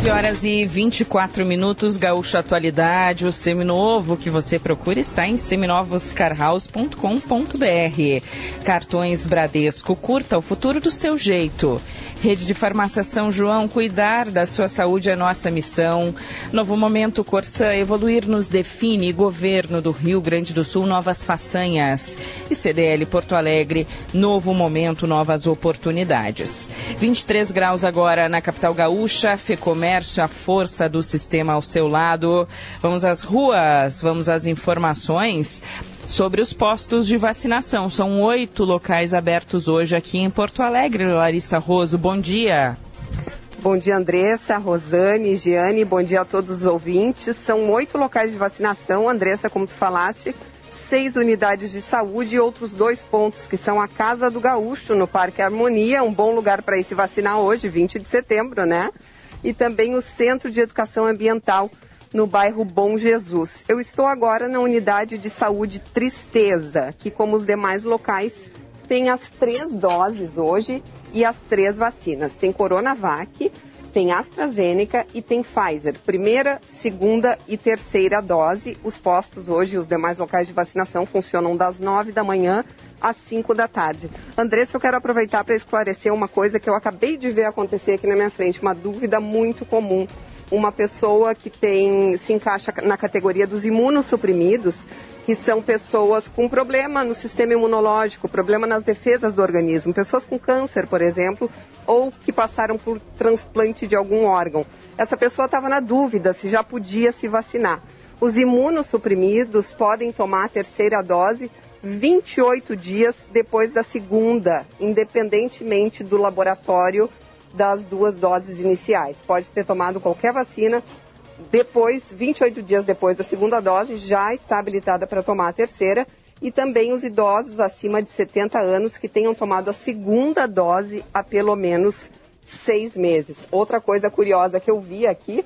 Horas e 24 minutos, Gaúcho Atualidade, o seminovo que você procura está em seminovoscarhouse.com.br. Cartões Bradesco, curta o futuro do seu jeito. Rede de Farmácia São João, cuidar da sua saúde é nossa missão. Novo Momento Corsã, evoluir nos define. Governo do Rio Grande do Sul, novas façanhas. E CDL Porto Alegre, novo momento, novas oportunidades. 23 graus agora na capital gaúcha, Fecomércio, a força do sistema ao seu lado. Vamos às ruas, vamos às informações sobre os postos de vacinação. São 8 locais abertos hoje aqui em Porto Alegre. Larissa Roso, bom dia. Bom dia, Andressa, Rosane, Giane, bom dia a todos os ouvintes. São 8 locais de vacinação, Andressa, como tu falaste, 6 unidades de saúde e outros 2 pontos, que são a Casa do Gaúcho, no Parque Harmonia, um bom lugar para ir se vacinar hoje, 20 de setembro, né? E também o Centro de Educação Ambiental, no bairro Bom Jesus. Eu estou agora na unidade de saúde Tristeza, que, como os demais locais, tem as 3 doses hoje e as 3 vacinas. Tem Coronavac, tem AstraZeneca e tem Pfizer. Primeira, segunda e terceira dose. Os postos hoje, os demais locais de vacinação, funcionam das 9 da manhã às 5 da tarde. Andressa, eu quero aproveitar para esclarecer uma coisa que eu acabei de ver acontecer aqui na minha frente, uma dúvida muito comum. Uma pessoa que se encaixa na categoria dos imunossuprimidos, que são pessoas com problema no sistema imunológico, problema nas defesas do organismo, pessoas com câncer, por exemplo, ou que passaram por transplante de algum órgão. Essa pessoa estava na dúvida se já podia se vacinar. Os imunossuprimidos podem tomar a terceira dose 28 dias depois da segunda, independentemente do laboratório das 2 doses iniciais. Pode ter tomado qualquer vacina, depois, 28 dias depois da segunda dose, já está habilitada para tomar a terceira, e também os idosos acima de 70 anos que tenham tomado a segunda dose há pelo menos 6 meses. Outra coisa curiosa que eu vi aqui,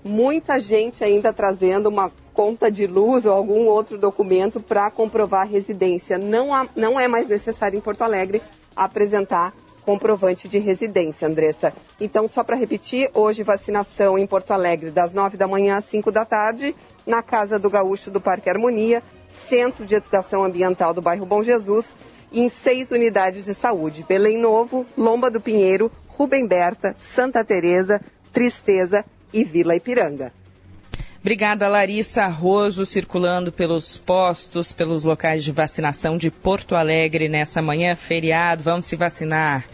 muita gente ainda trazendo uma conta de luz ou algum outro documento para comprovar a residência. Não é mais necessário em Porto Alegre apresentar comprovante de residência, Andressa. Então, só para repetir, hoje vacinação em Porto Alegre das 9 da manhã às 5 da tarde, na Casa do Gaúcho do Parque Harmonia, Centro de Educação Ambiental do bairro Bom Jesus, em 6 unidades de saúde: Belém Novo, Lomba do Pinheiro, Rubem Berta, Santa Teresa, Tristeza e Vila Ipiranga. Obrigada, Larissa Roso, circulando pelos postos, pelos locais de vacinação de Porto Alegre nessa manhã, feriado. Vamos se vacinar.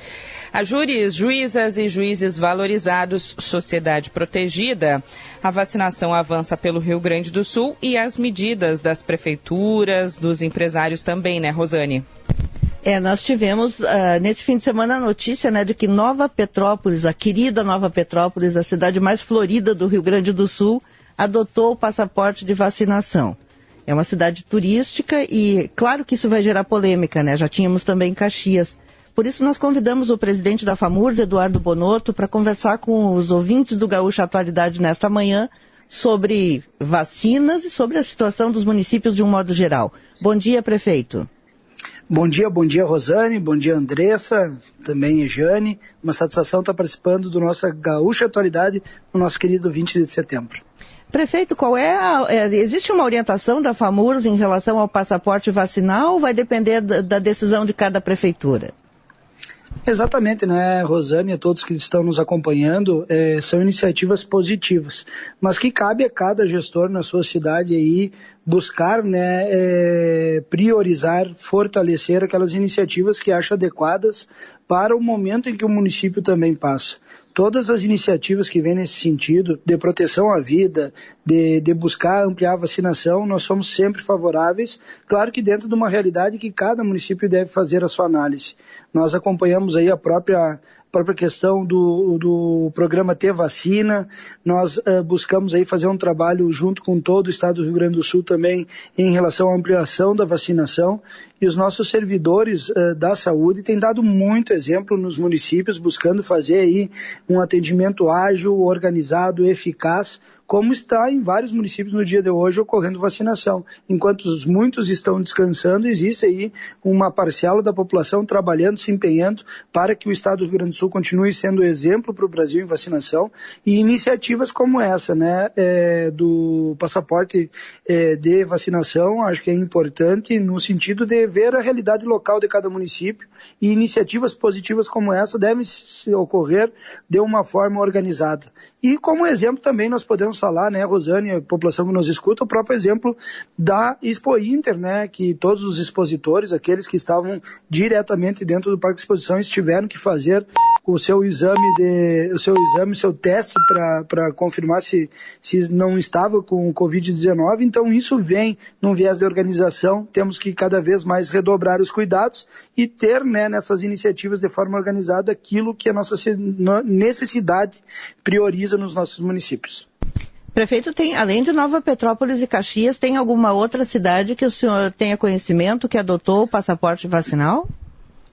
A júris, juízas e juízes valorizados, sociedade protegida. A vacinação avança pelo Rio Grande do Sul e as medidas das prefeituras, dos empresários também, né, Rosane? Nós tivemos nesse fim de semana a notícia, né, de que Nova Petrópolis, a querida Nova Petrópolis, a cidade mais florida do Rio Grande do Sul, adotou o passaporte de vacinação. É uma cidade turística e claro que isso vai gerar polêmica, né? Já tínhamos também Caxias. Por isso nós convidamos o presidente da FAMURS, Eduardo Bonotto, para conversar com os ouvintes do Gaúcho Atualidade nesta manhã sobre vacinas e sobre a situação dos municípios de um modo geral. Bom dia, prefeito. Bom dia, Rosane, bom dia, Andressa, também Jane. Uma satisfação estar participando do nosso Gaúcho Atualidade no nosso querido 20 de setembro. Prefeito, existe uma orientação da FAMURS em relação ao passaporte vacinal ou vai depender da decisão de cada prefeitura? Exatamente, né, Rosane, a todos que estão nos acompanhando, são iniciativas positivas, mas que cabe a cada gestor na sua cidade aí buscar, né, priorizar, fortalecer aquelas iniciativas que acha adequadas para o momento em que o município também passa. Todas as iniciativas que vêm nesse sentido, de proteção à vida, de buscar ampliar a vacinação, nós somos sempre favoráveis, claro que dentro de uma realidade que cada município deve fazer a sua análise. Nós acompanhamos aí a própria questão do programa Ter Vacina, nós buscamos aí fazer um trabalho junto com todo o estado do Rio Grande do Sul também em relação à ampliação da vacinação, e os nossos servidores da saúde têm dado muito exemplo nos municípios, buscando fazer aí um atendimento ágil, organizado, eficaz, como está em vários municípios no dia de hoje ocorrendo vacinação. Enquanto muitos estão descansando, existe aí uma parcela da população trabalhando, se empenhando para que o estado do Rio Grande do Sul continue sendo exemplo para o Brasil em vacinação, e iniciativas como essa, né, do passaporte de vacinação, acho que é importante no sentido de ver a realidade local de cada município, e iniciativas positivas como essa devem ocorrer de uma forma organizada. E como exemplo também nós podemos falar, né, Rosane, a população que nos escuta, o próprio exemplo da Expo Inter, né, que todos os expositores, aqueles que estavam diretamente dentro do Parque de Exposições, tiveram que fazer o seu teste para confirmar se não estava com o Covid-19, então isso vem num viés de organização, temos que cada vez mais redobrar os cuidados e ter, né, nessas iniciativas de forma organizada aquilo que a nossa necessidade prioriza nos nossos municípios. Prefeito, além de Nova Petrópolis e Caxias, tem alguma outra cidade que o senhor tenha conhecimento que adotou o passaporte vacinal?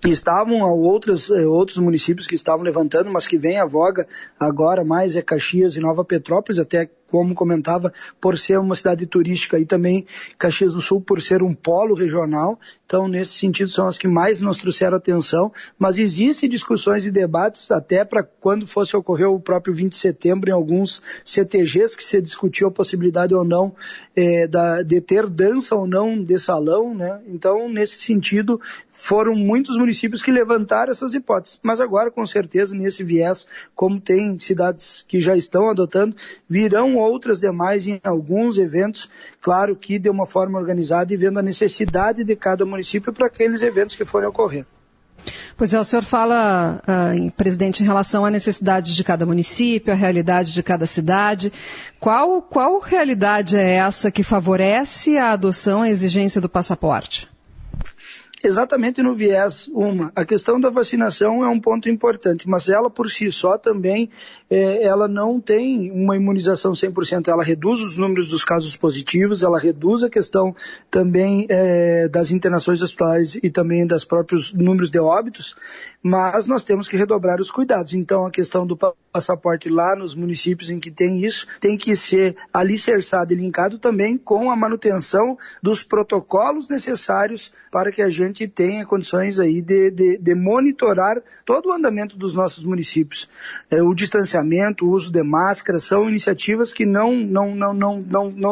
Estavam outros municípios que estavam levantando, mas que vem à voga agora mais é Caxias e Nova Petrópolis, até como comentava, por ser uma cidade turística, e também Caxias do Sul por ser um polo regional. Então, nesse sentido, são as que mais nos trouxeram atenção, mas existem discussões e debates até para quando fosse ocorrer o próprio 20 de setembro em alguns CTGs, que se discutiu a possibilidade ou não de ter dança ou não de salão, né? Então, nesse sentido, foram muitos municípios que levantaram essas hipóteses, mas agora, com certeza, nesse viés, como tem cidades que já estão adotando, virão outras demais em alguns eventos, claro que de uma forma organizada e vendo a necessidade de cada município para aqueles eventos que forem ocorrer. Pois é, o senhor fala, presidente, em relação à necessidade de cada município, a realidade de cada cidade. Qual realidade é essa que favorece a adoção, a exigência do passaporte? Exatamente no viés, a questão da vacinação é um ponto importante, mas ela por si só também, ela não tem uma imunização 100%, ela reduz os números dos casos positivos, ela reduz a questão também das internações hospitalares e também dos próprios números de óbitos, mas nós temos que redobrar os cuidados. Então a questão do passaporte lá nos municípios em que tem isso, tem que ser alicerçado e linkado também com a manutenção dos protocolos necessários para que a gente tenha condições aí de monitorar todo o andamento dos nossos municípios. O distanciamento, o uso de máscara, são iniciativas que não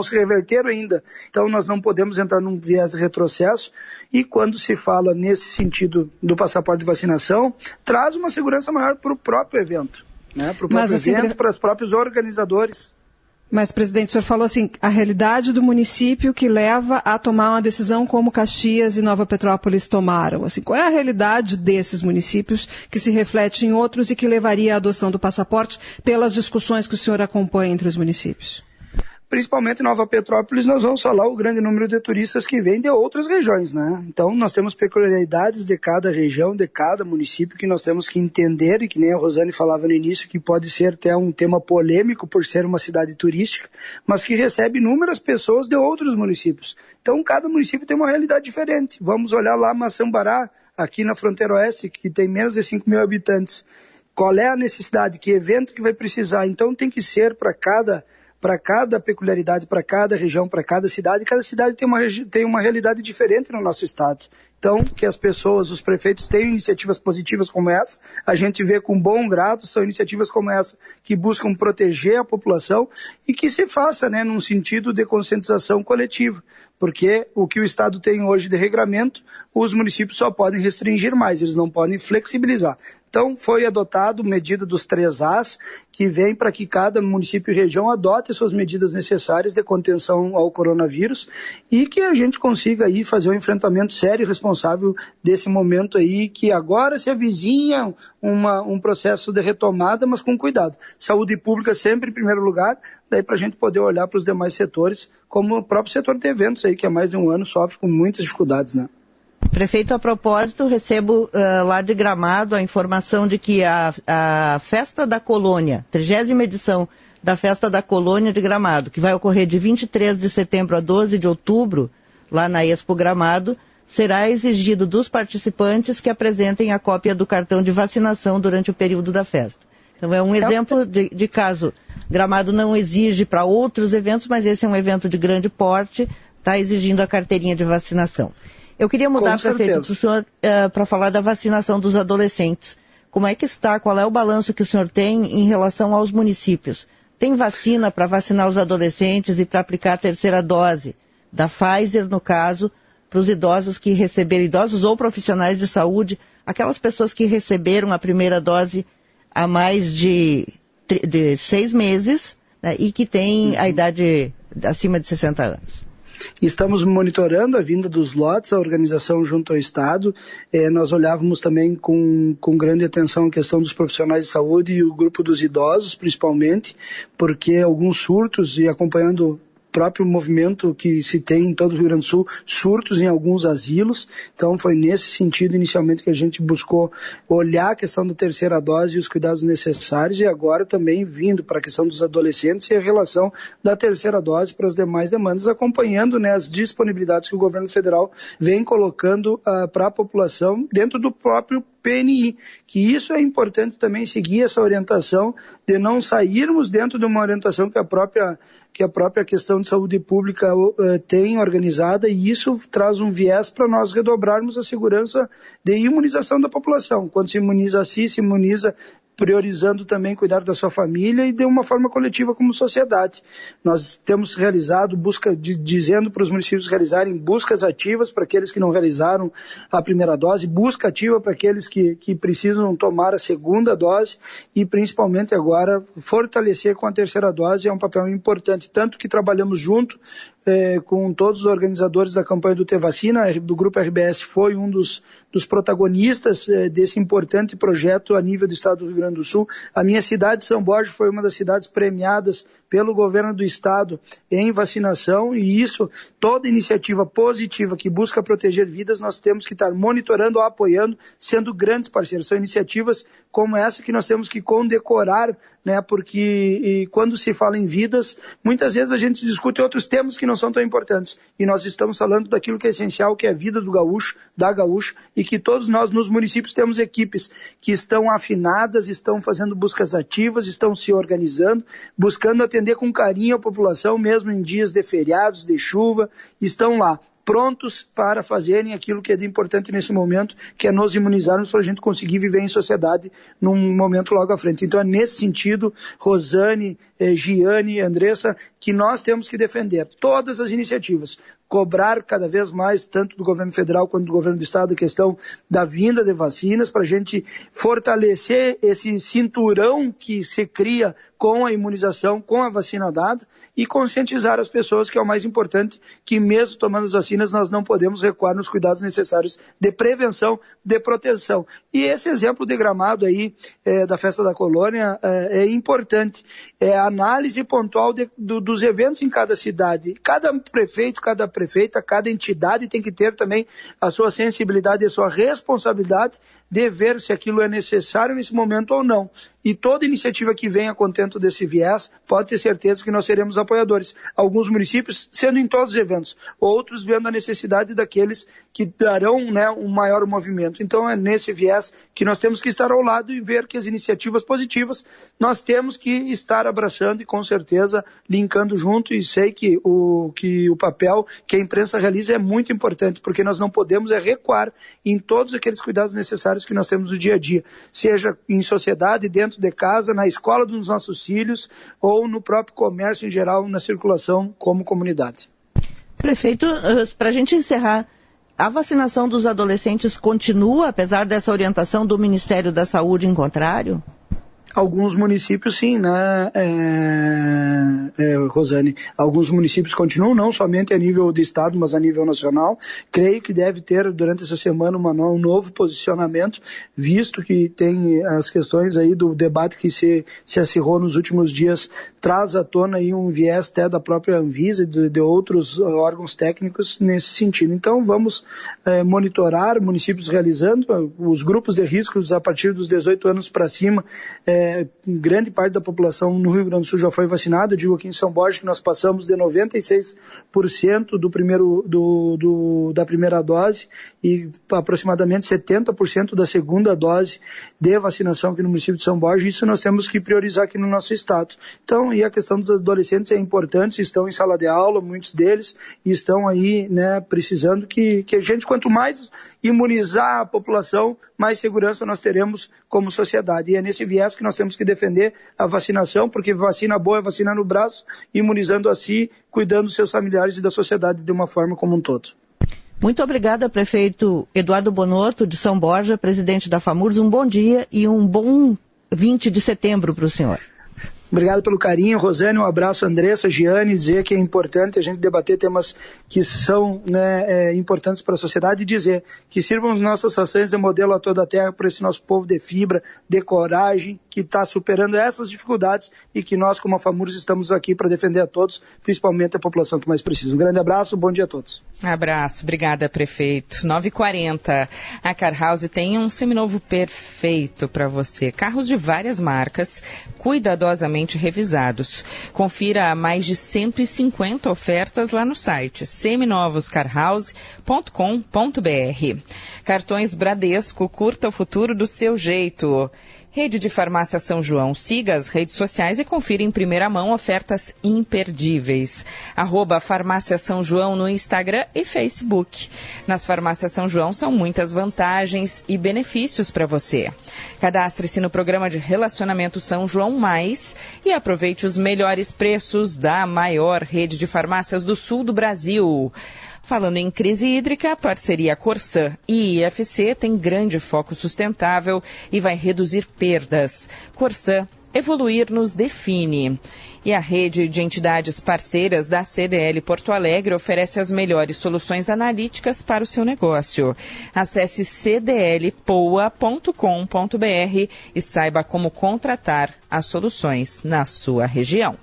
se reverteram ainda. Então nós não podemos entrar num viés de retrocesso, e quando se fala nesse sentido do passaporte de vacinação, traz uma segurança maior para o próprio evento, né? Para o próprio evento, para os próprios organizadores. Mas, presidente, o senhor falou assim, a realidade do município que leva a tomar uma decisão como Caxias e Nova Petrópolis tomaram. Assim, qual é a realidade desses municípios que se reflete em outros e que levaria à adoção do passaporte pelas discussões que o senhor acompanha entre os municípios? Principalmente em Nova Petrópolis, nós vamos falar o grande número de turistas que vêm de outras regiões, né? Então, nós temos peculiaridades de cada região, de cada município, que nós temos que entender, e que nem a Rosane falava no início, que pode ser até um tema polêmico por ser uma cidade turística, mas que recebe inúmeras pessoas de outros municípios. Então, cada município tem uma realidade diferente. Vamos olhar lá Maçambará, aqui na fronteira oeste, que tem menos de 5 mil habitantes. Qual é a necessidade? Que evento que vai precisar? Então, tem que ser para cada peculiaridade, para cada região, para cada cidade tem uma realidade diferente no nosso estado. Então, que as pessoas, os prefeitos tenham iniciativas positivas como essa, a gente vê com bom grado, são iniciativas como essa que buscam proteger a população e que se faça, né, num sentido de conscientização coletiva, porque o que o Estado tem hoje de regramento, os municípios só podem restringir mais, eles não podem flexibilizar. Então, foi adotado medida dos 3 As, que vem para que cada município e região adote suas medidas necessárias de contenção ao coronavírus e que a gente consiga aí fazer um enfrentamento sério e responsável desse momento aí, que agora se avizinha um processo de retomada, mas com cuidado. Saúde pública sempre em primeiro lugar, daí para a gente poder olhar para os demais setores, como o próprio setor de eventos aí, que há mais de um ano sofre com muitas dificuldades, né? Prefeito, a propósito, recebo lá de Gramado a informação de que a Festa da Colônia, 30ª edição da Festa da Colônia de Gramado, que vai ocorrer de 23 de setembro a 12 de outubro, lá na Expo Gramado, será exigido dos participantes que apresentem a cópia do cartão de vacinação durante o período da festa. Então é um exemplo de caso. Gramado não exige para outros eventos, mas esse é um evento de grande porte, está exigindo a carteirinha de vacinação. Eu queria mudar, prefeito, para o senhor para falar da vacinação dos adolescentes. Como é que está? Qual é o balanço que o senhor tem em relação aos municípios? Tem vacina para vacinar os adolescentes e para aplicar a 3ª dose da Pfizer, no caso, para os idosos que receberam, idosos ou profissionais de saúde, aquelas pessoas que receberam a primeira dose há mais de 6 meses, né, e que têm a idade acima de 60 anos? Estamos monitorando a vinda dos lotes, a organização junto ao Estado. Nós olhávamos também com grande atenção a questão dos profissionais de saúde e o grupo dos idosos, principalmente, porque alguns surtos, e acompanhando próprio movimento que se tem em todo o Rio Grande do Sul, surtos em alguns asilos. Então foi nesse sentido inicialmente que a gente buscou olhar a questão da 3ª dose e os cuidados necessários, e agora também vindo para a questão dos adolescentes e a relação da 3ª dose para as demais demandas, acompanhando, né, as disponibilidades que o governo federal vem colocando para a população dentro do próprio PNI, que isso é importante também seguir essa orientação de não sairmos dentro de uma orientação que a própria questão de saúde pública tem organizada, e isso traz um viés para nós redobrarmos a segurança de imunização da população. Quando se imuniza assim, se imuniza priorizando também cuidar da sua família e de uma forma coletiva como sociedade. Nós temos realizado dizendo para os municípios realizarem buscas ativas para aqueles que não realizaram a primeira dose, busca ativa para aqueles que precisam tomar a 2ª dose e principalmente agora fortalecer com a 3ª dose. É um papel importante, tanto que trabalhamos junto com todos os organizadores da campanha do T-Vacina. Do Grupo RBS foi um dos protagonistas desse importante projeto a nível do estado do Rio Grande do Sul. A minha cidade, São Borja, foi uma das cidades premiadas pelo governo do estado em vacinação, e isso, toda iniciativa positiva que busca proteger vidas, nós temos que estar monitorando, apoiando, sendo grandes parceiros. São iniciativas como essa que nós temos que condecorar, né, porque quando se fala em vidas, muitas vezes a gente discute outros temas que não são tão importantes, e nós estamos falando daquilo que é essencial, que é a vida do gaúcho, da gaúcha, e que todos nós nos municípios temos equipes que estão afinadas, estão fazendo buscas ativas, estão se organizando, buscando atender com carinho a população, mesmo em dias de feriados, de chuva, estão lá, prontos para fazerem aquilo que é de importante nesse momento, que é nos imunizarmos para a gente conseguir viver em sociedade num momento logo à frente. Então é nesse sentido, Rosane, Giane, Andressa, que nós temos que defender todas as iniciativas, cobrar cada vez mais, tanto do governo federal quanto do governo do estado, a questão da vinda de vacinas, para a gente fortalecer esse cinturão que se cria com a imunização, com a vacina dada, e conscientizar as pessoas que é o mais importante, que mesmo tomando as vacinas nós não podemos recuar nos cuidados necessários de prevenção, de proteção. E esse exemplo de Gramado aí, da Festa da Colônia, é importante. É a análise pontual dos eventos em cada cidade. Cada prefeito, cada prefeita, cada entidade tem que ter também a sua sensibilidade e a sua responsabilidade de ver se aquilo é necessário nesse momento ou não. e toda iniciativa que venha contento desse viés, pode ter certeza que nós seremos apoiadores. Alguns municípios sendo em todos os eventos, outros vendo a necessidade daqueles que darão, né, um maior movimento. Então é nesse viés que nós temos que estar ao lado e ver que as iniciativas positivas nós temos que estar abraçando e com certeza linkando junto, e sei que o papel que a imprensa realiza é muito importante, porque nós não podemos recuar em todos aqueles cuidados necessários que nós temos no dia a dia, seja em sociedade, dentro de casa, na escola dos nossos filhos ou no próprio comércio em geral, na circulação como comunidade. Prefeito, para a gente encerrar, a vacinação dos adolescentes continua, apesar dessa orientação do Ministério da Saúde em contrário? Alguns municípios sim, né, Rosane? Alguns municípios continuam, não somente a nível do estado, mas a nível nacional. Creio que deve ter, durante essa semana, um novo posicionamento, visto que tem as questões aí do debate que se acirrou nos últimos dias, traz à tona aí um viés até da própria Anvisa e de outros órgãos técnicos nesse sentido. Então, vamos monitorar municípios realizando, os grupos de riscos a partir dos 18 anos para cima, grande parte da população no Rio Grande do Sul já foi vacinada. Eu digo aqui em São Borja que nós passamos de 96% da primeira dose e aproximadamente 70% da segunda dose de vacinação aqui no município de São Borja. Isso nós temos que priorizar aqui no nosso estado. Então, e a questão dos adolescentes é importante, estão em sala de aula, muitos deles, e estão aí, né, precisando que a gente, quanto mais imunizar a população, mais segurança nós teremos como sociedade. E é nesse viés que nós temos que defender a vacinação, porque vacina boa é vacina no braço, imunizando a si, cuidando dos seus familiares e da sociedade de uma forma como um todo. Muito obrigada, prefeito Eduardo Bonotto, de São Borja, presidente da FAMURS. Um bom dia e um bom 20 de setembro para o senhor. Obrigado pelo carinho, Rosane, um abraço, Andressa, Giane, dizer que é importante a gente debater temas que são, né, importantes para a sociedade e dizer que sirvam as nossas ações de modelo a toda a terra para esse nosso povo de fibra, de coragem, que está superando essas dificuldades e que nós, como a FAMURS, estamos aqui para defender a todos, principalmente a população que mais precisa. Um grande abraço, bom dia a todos. Abraço, obrigada, prefeito. 9h40, a Car House tem um seminovo perfeito para você. Carros de várias marcas, cuidadosamente revisados. Confira mais de 150 ofertas lá no site seminovoscarhouse.com.br. Cartões Bradesco, curta o futuro do seu jeito. Rede de Farmácia São João. Siga as redes sociais e confira em primeira mão ofertas imperdíveis. @Farmácia São João no Instagram e Facebook. Nas Farmácias São João são muitas vantagens e benefícios para você. Cadastre-se no programa de relacionamento São João Mais e aproveite os melhores preços da maior rede de farmácias do sul do Brasil. Falando em crise hídrica, a parceria Corsã e IFC tem grande foco sustentável e vai reduzir perdas. Corsã, evoluir nos define. E a rede de entidades parceiras da CDL Porto Alegre oferece as melhores soluções analíticas para o seu negócio. Acesse cdlpoa.com.br e saiba como contratar as soluções na sua região.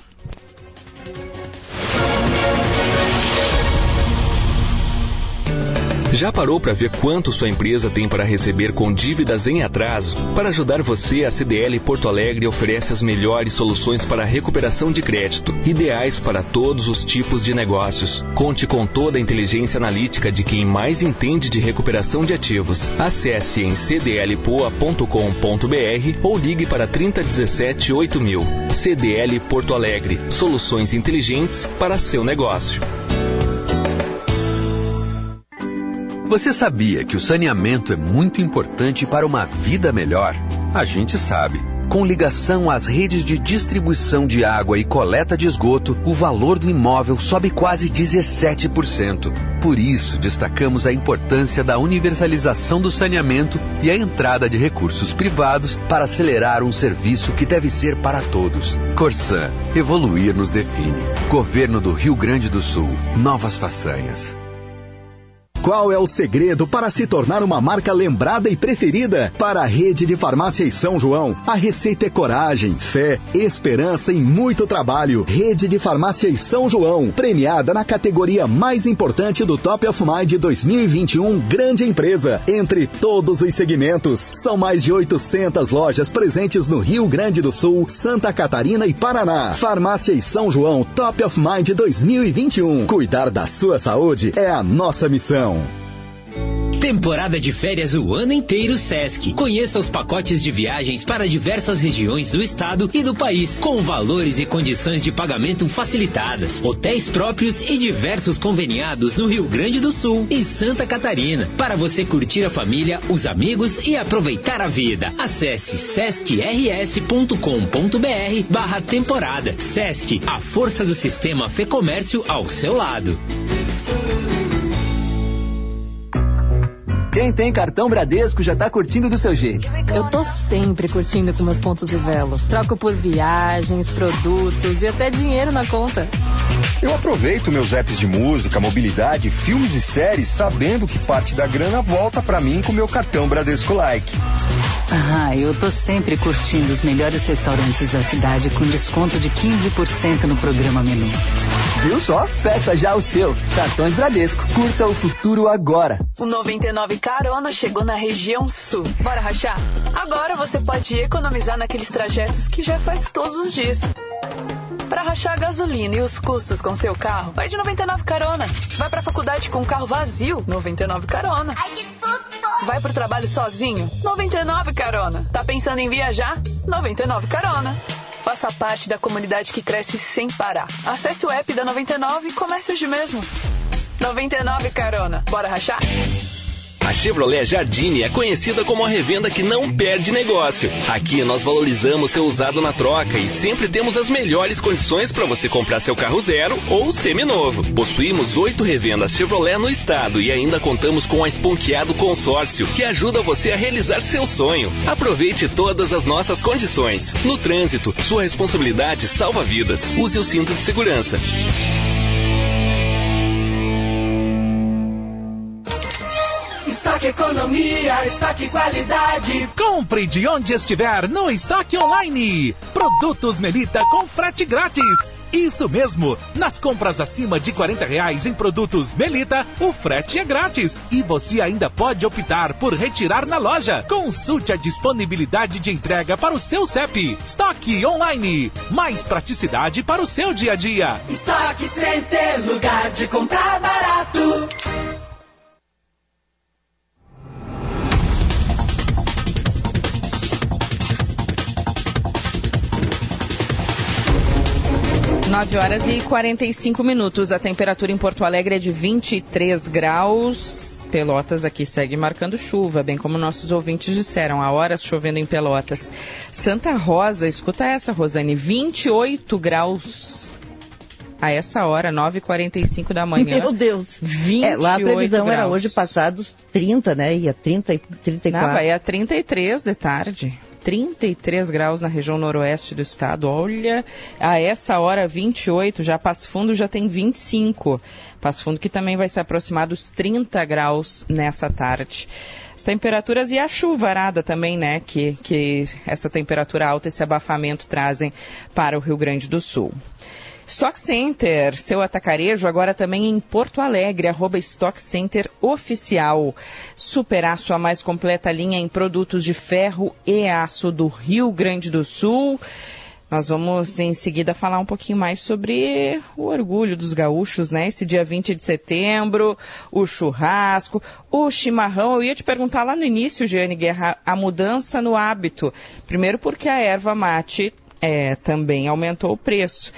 Já parou para ver quanto sua empresa tem para receber com dívidas em atraso? Para ajudar você, a CDL Porto Alegre oferece as melhores soluções para a recuperação de crédito, ideais para todos os tipos de negócios. Conte com toda a inteligência analítica de quem mais entende de recuperação de ativos. Acesse em cdlpoa.com.br ou ligue para 3017 8000. CDL Porto Alegre, soluções inteligentes para seu negócio. Você sabia que o saneamento é muito importante para uma vida melhor? A gente sabe. Com ligação às redes de distribuição de água e coleta de esgoto, o valor do imóvel sobe quase 17%. Por isso, destacamos a importância da universalização do saneamento e a entrada de recursos privados para acelerar um serviço que deve ser para todos. Corsã, evoluir nos define. Governo do Rio Grande do Sul, novas façanhas. Qual é o segredo para se tornar uma marca lembrada e preferida? Para a rede de farmácias São João, a receita é coragem, fé, esperança e muito trabalho. Rede de farmácias São João, premiada na categoria mais importante do Top of Mind 2021, grande empresa, entre todos os segmentos. São mais de 800 lojas presentes no Rio Grande do Sul, Santa Catarina e Paraná. Farmácias São João, Top of Mind 2021. Cuidar da sua saúde é a nossa missão. Temporada de férias o ano inteiro Sesc. Conheça os pacotes de viagens para diversas regiões do estado e do país, com valores e condições de pagamento facilitadas, hotéis próprios e diversos conveniados no Rio Grande do Sul e Santa Catarina, para você curtir a família, os amigos e aproveitar a vida. Acesse sescrs.com.br/temporada. Sesc, a força do sistema Fê Comércio ao seu lado. Quem tem cartão Bradesco já tá curtindo do seu jeito. Eu tô sempre curtindo com meus pontos e Velo. Troco por viagens, produtos e até dinheiro na conta. Eu aproveito meus apps de música, mobilidade, filmes e séries, sabendo que parte da grana volta pra mim com meu cartão Bradesco Like. Eu tô sempre curtindo os melhores restaurantes da cidade com desconto de 15% no programa Menu. Viu só? Peça já o seu. Cartões Bradesco. Curta o futuro agora. O 99 Carona chegou na região sul. Bora rachar? Agora você pode economizar naqueles trajetos que já faz todos os dias. Para rachar a gasolina e os custos com seu carro, vai de 99 Carona. Vai pra faculdade com o carro vazio, 99 Carona. Ai, que tudo! Vai pro trabalho sozinho, 99 Carona. Tá pensando em viajar? 99 Carona. Faça parte da comunidade que cresce sem parar. Acesse o app da 99 e comece hoje mesmo. 99 Carona. Bora rachar? A Chevrolet Jardine é conhecida como a revenda que não perde negócio. Aqui nós valorizamos seu usado na troca e sempre temos as melhores condições para você comprar seu carro zero ou seminovo. Possuímos 8 revendas Chevrolet no estado e ainda contamos com a Esponqueado Consórcio, que ajuda você a realizar seu sonho. Aproveite todas as nossas condições. No trânsito, sua responsabilidade salva vidas. Use o cinto de segurança. Estoque Economia, estoque qualidade. Compre de onde estiver no Estoque Online. Produtos Melita com frete grátis. Isso mesmo, nas compras acima de R$40 em produtos Melita, o frete é grátis. E você ainda pode optar por retirar na loja. Consulte a disponibilidade de entrega para o seu CEP. Estoque Online, mais praticidade para o seu dia a dia. Estoque Center, lugar de comprar barato. Nove horas e 45 minutos. A temperatura em Porto Alegre é de 23 graus. Pelotas aqui segue marcando chuva, bem como nossos ouvintes disseram, há horas chovendo em Pelotas. Santa Rosa, escuta essa, Rosane, 28 graus. A essa hora, 9h45 da manhã. Meu Deus. 28 lá a previsão graus. Era hoje passados 30, né? Ia 30 e 34. Não, vai a 33 de tarde. 33 graus na região noroeste do estado. Olha, a essa hora 28, já Passo Fundo já tem 25. Passo Fundo que também vai se aproximar dos 30 graus nessa tarde. As temperaturas e a chuvarada também, né, que essa temperatura alta, esse abafamento trazem para o Rio Grande do Sul. Stock Center, seu atacarejo agora também em Porto Alegre, @Stock Center Oficial. Super Aço, a mais completa linha em produtos de ferro e aço do Rio Grande do Sul. Nós vamos em seguida falar um pouquinho mais sobre o orgulho dos gaúchos, né? Esse dia 20 de setembro, o churrasco, o chimarrão. Eu ia te perguntar lá no início, Jeane Guerra, a mudança no hábito. Primeiro porque a erva mate também aumentou o preço.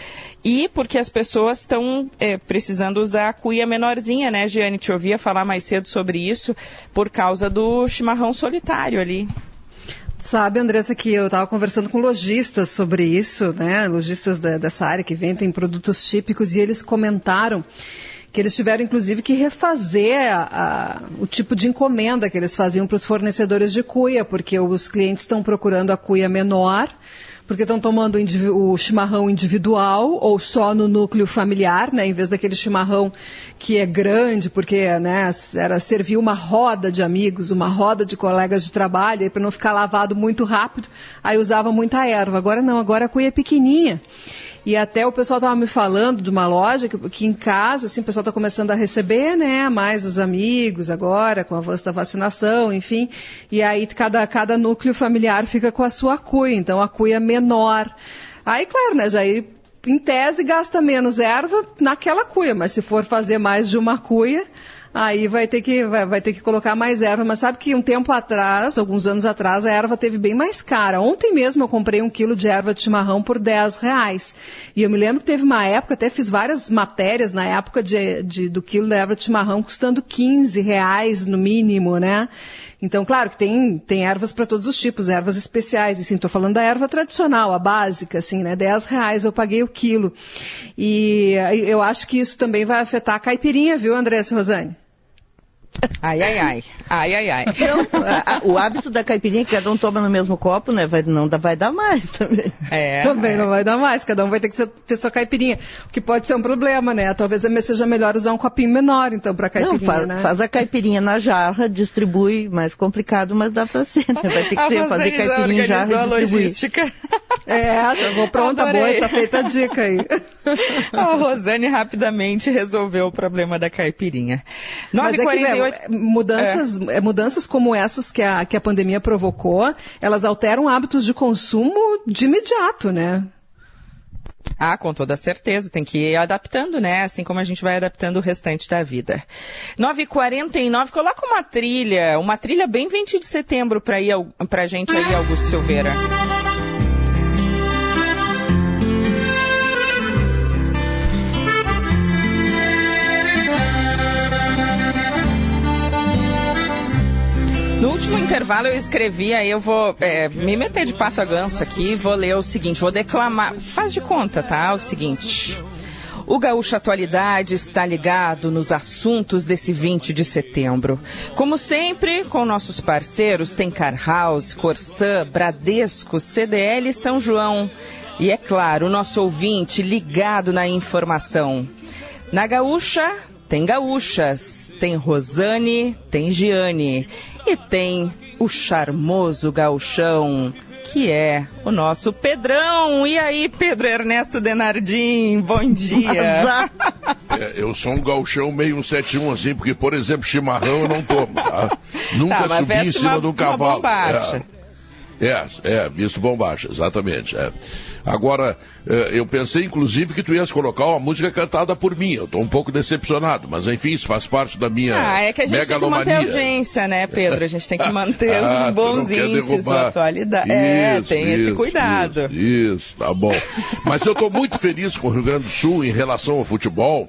E porque as pessoas estão precisando usar a cuia menorzinha, né, Jeane? Te ouvia falar mais cedo sobre isso, por causa do chimarrão solitário ali. Sabe, Andressa, que eu estava conversando com lojistas sobre isso, né? Lojistas dessa área que vendem produtos típicos, e eles comentaram que eles tiveram, inclusive, que refazer o tipo de encomenda que eles faziam para os fornecedores de cuia, porque os clientes estão procurando a cuia menor, porque estão tomando o chimarrão individual ou só no núcleo familiar, né, em vez daquele chimarrão que é grande, porque, né, era servir uma roda de amigos, uma roda de colegas de trabalho, para não ficar lavado muito rápido, aí usava muita erva. Agora não, agora a cuia é pequenininha. E até o pessoal estava me falando de uma loja que em casa, assim, o pessoal está começando a receber, né, mais os amigos agora, com o avanço da vacinação, enfim. E aí cada núcleo familiar fica com a sua cuia, então a cuia menor. Aí, claro, né, já aí, em tese, gasta menos erva naquela cuia, mas se for fazer mais de uma cuia, aí vai ter que colocar mais erva. Mas sabe que um tempo atrás, alguns anos atrás, a erva teve bem mais cara. Ontem mesmo eu comprei 1 quilo de erva de chimarrão por R$10. E eu me lembro que teve uma época, até fiz várias matérias na época do quilo de erva de chimarrão custando R$15 no mínimo, né? Então, claro que tem ervas para todos os tipos, ervas especiais. Assim, estou falando da erva tradicional, a básica, assim, né? R$10 eu paguei o quilo. E eu acho que isso também vai afetar a caipirinha, viu, Andressa Rosane? Ai. Então, o hábito da caipirinha, que cada um toma no mesmo copo, né? Não vai dar mais também. Também não vai dar mais, cada um vai ter que ter sua caipirinha. O que pode ser um problema, né? Talvez seja melhor usar um copinho menor, então, para caipirinha, né? Faz a caipirinha na jarra, distribui, mais complicado, mas dá para ser, né? Vai ter que fazer caipirinha em jarra e distribuir. Logística. Vou pronta, boa, tá feita a dica aí. A Rosane rapidamente resolveu o problema da caipirinha. 9h48. Mudanças como essas que a pandemia provocou, elas alteram hábitos de consumo de imediato, né? Ah, com toda certeza, tem que ir adaptando, né? Assim como a gente vai adaptando o restante da vida. 9h49, coloca uma trilha bem 20 de setembro pra gente aí, Augusto Silveira. No último intervalo eu escrevi, aí eu vou me meter de pato a ganso aqui, vou ler o seguinte, vou declamar, faz de conta, tá? O seguinte, o Gaúcho Atualidade está ligado nos assuntos desse 20 de setembro. Como sempre, com nossos parceiros, tem Car House, Corsã, Bradesco, CDL e São João. E é claro, o nosso ouvinte ligado na informação. Na Gaúcha, tem gaúchas, tem Rosane, tem Giane e tem o charmoso gauchão, que é o nosso Pedrão. E aí, Pedro Ernesto Denardim, bom dia. Eu sou um gauchão meio 171, assim, porque, por exemplo, chimarrão eu não tomo, tá? Nunca subi em cima de um cavalo. Visto bombacha, exatamente. Agora, eu pensei, inclusive, que tu ias colocar uma música cantada por mim. Eu estou um pouco decepcionado, mas enfim, isso faz parte da minha megalomania. É que a gente tem que manter a audiência, né, Pedro? A gente tem que manter os bons índices da atualidade. Tem esse cuidado. Isso, tá bom. Mas eu estou muito feliz com o Rio Grande do Sul em relação ao futebol,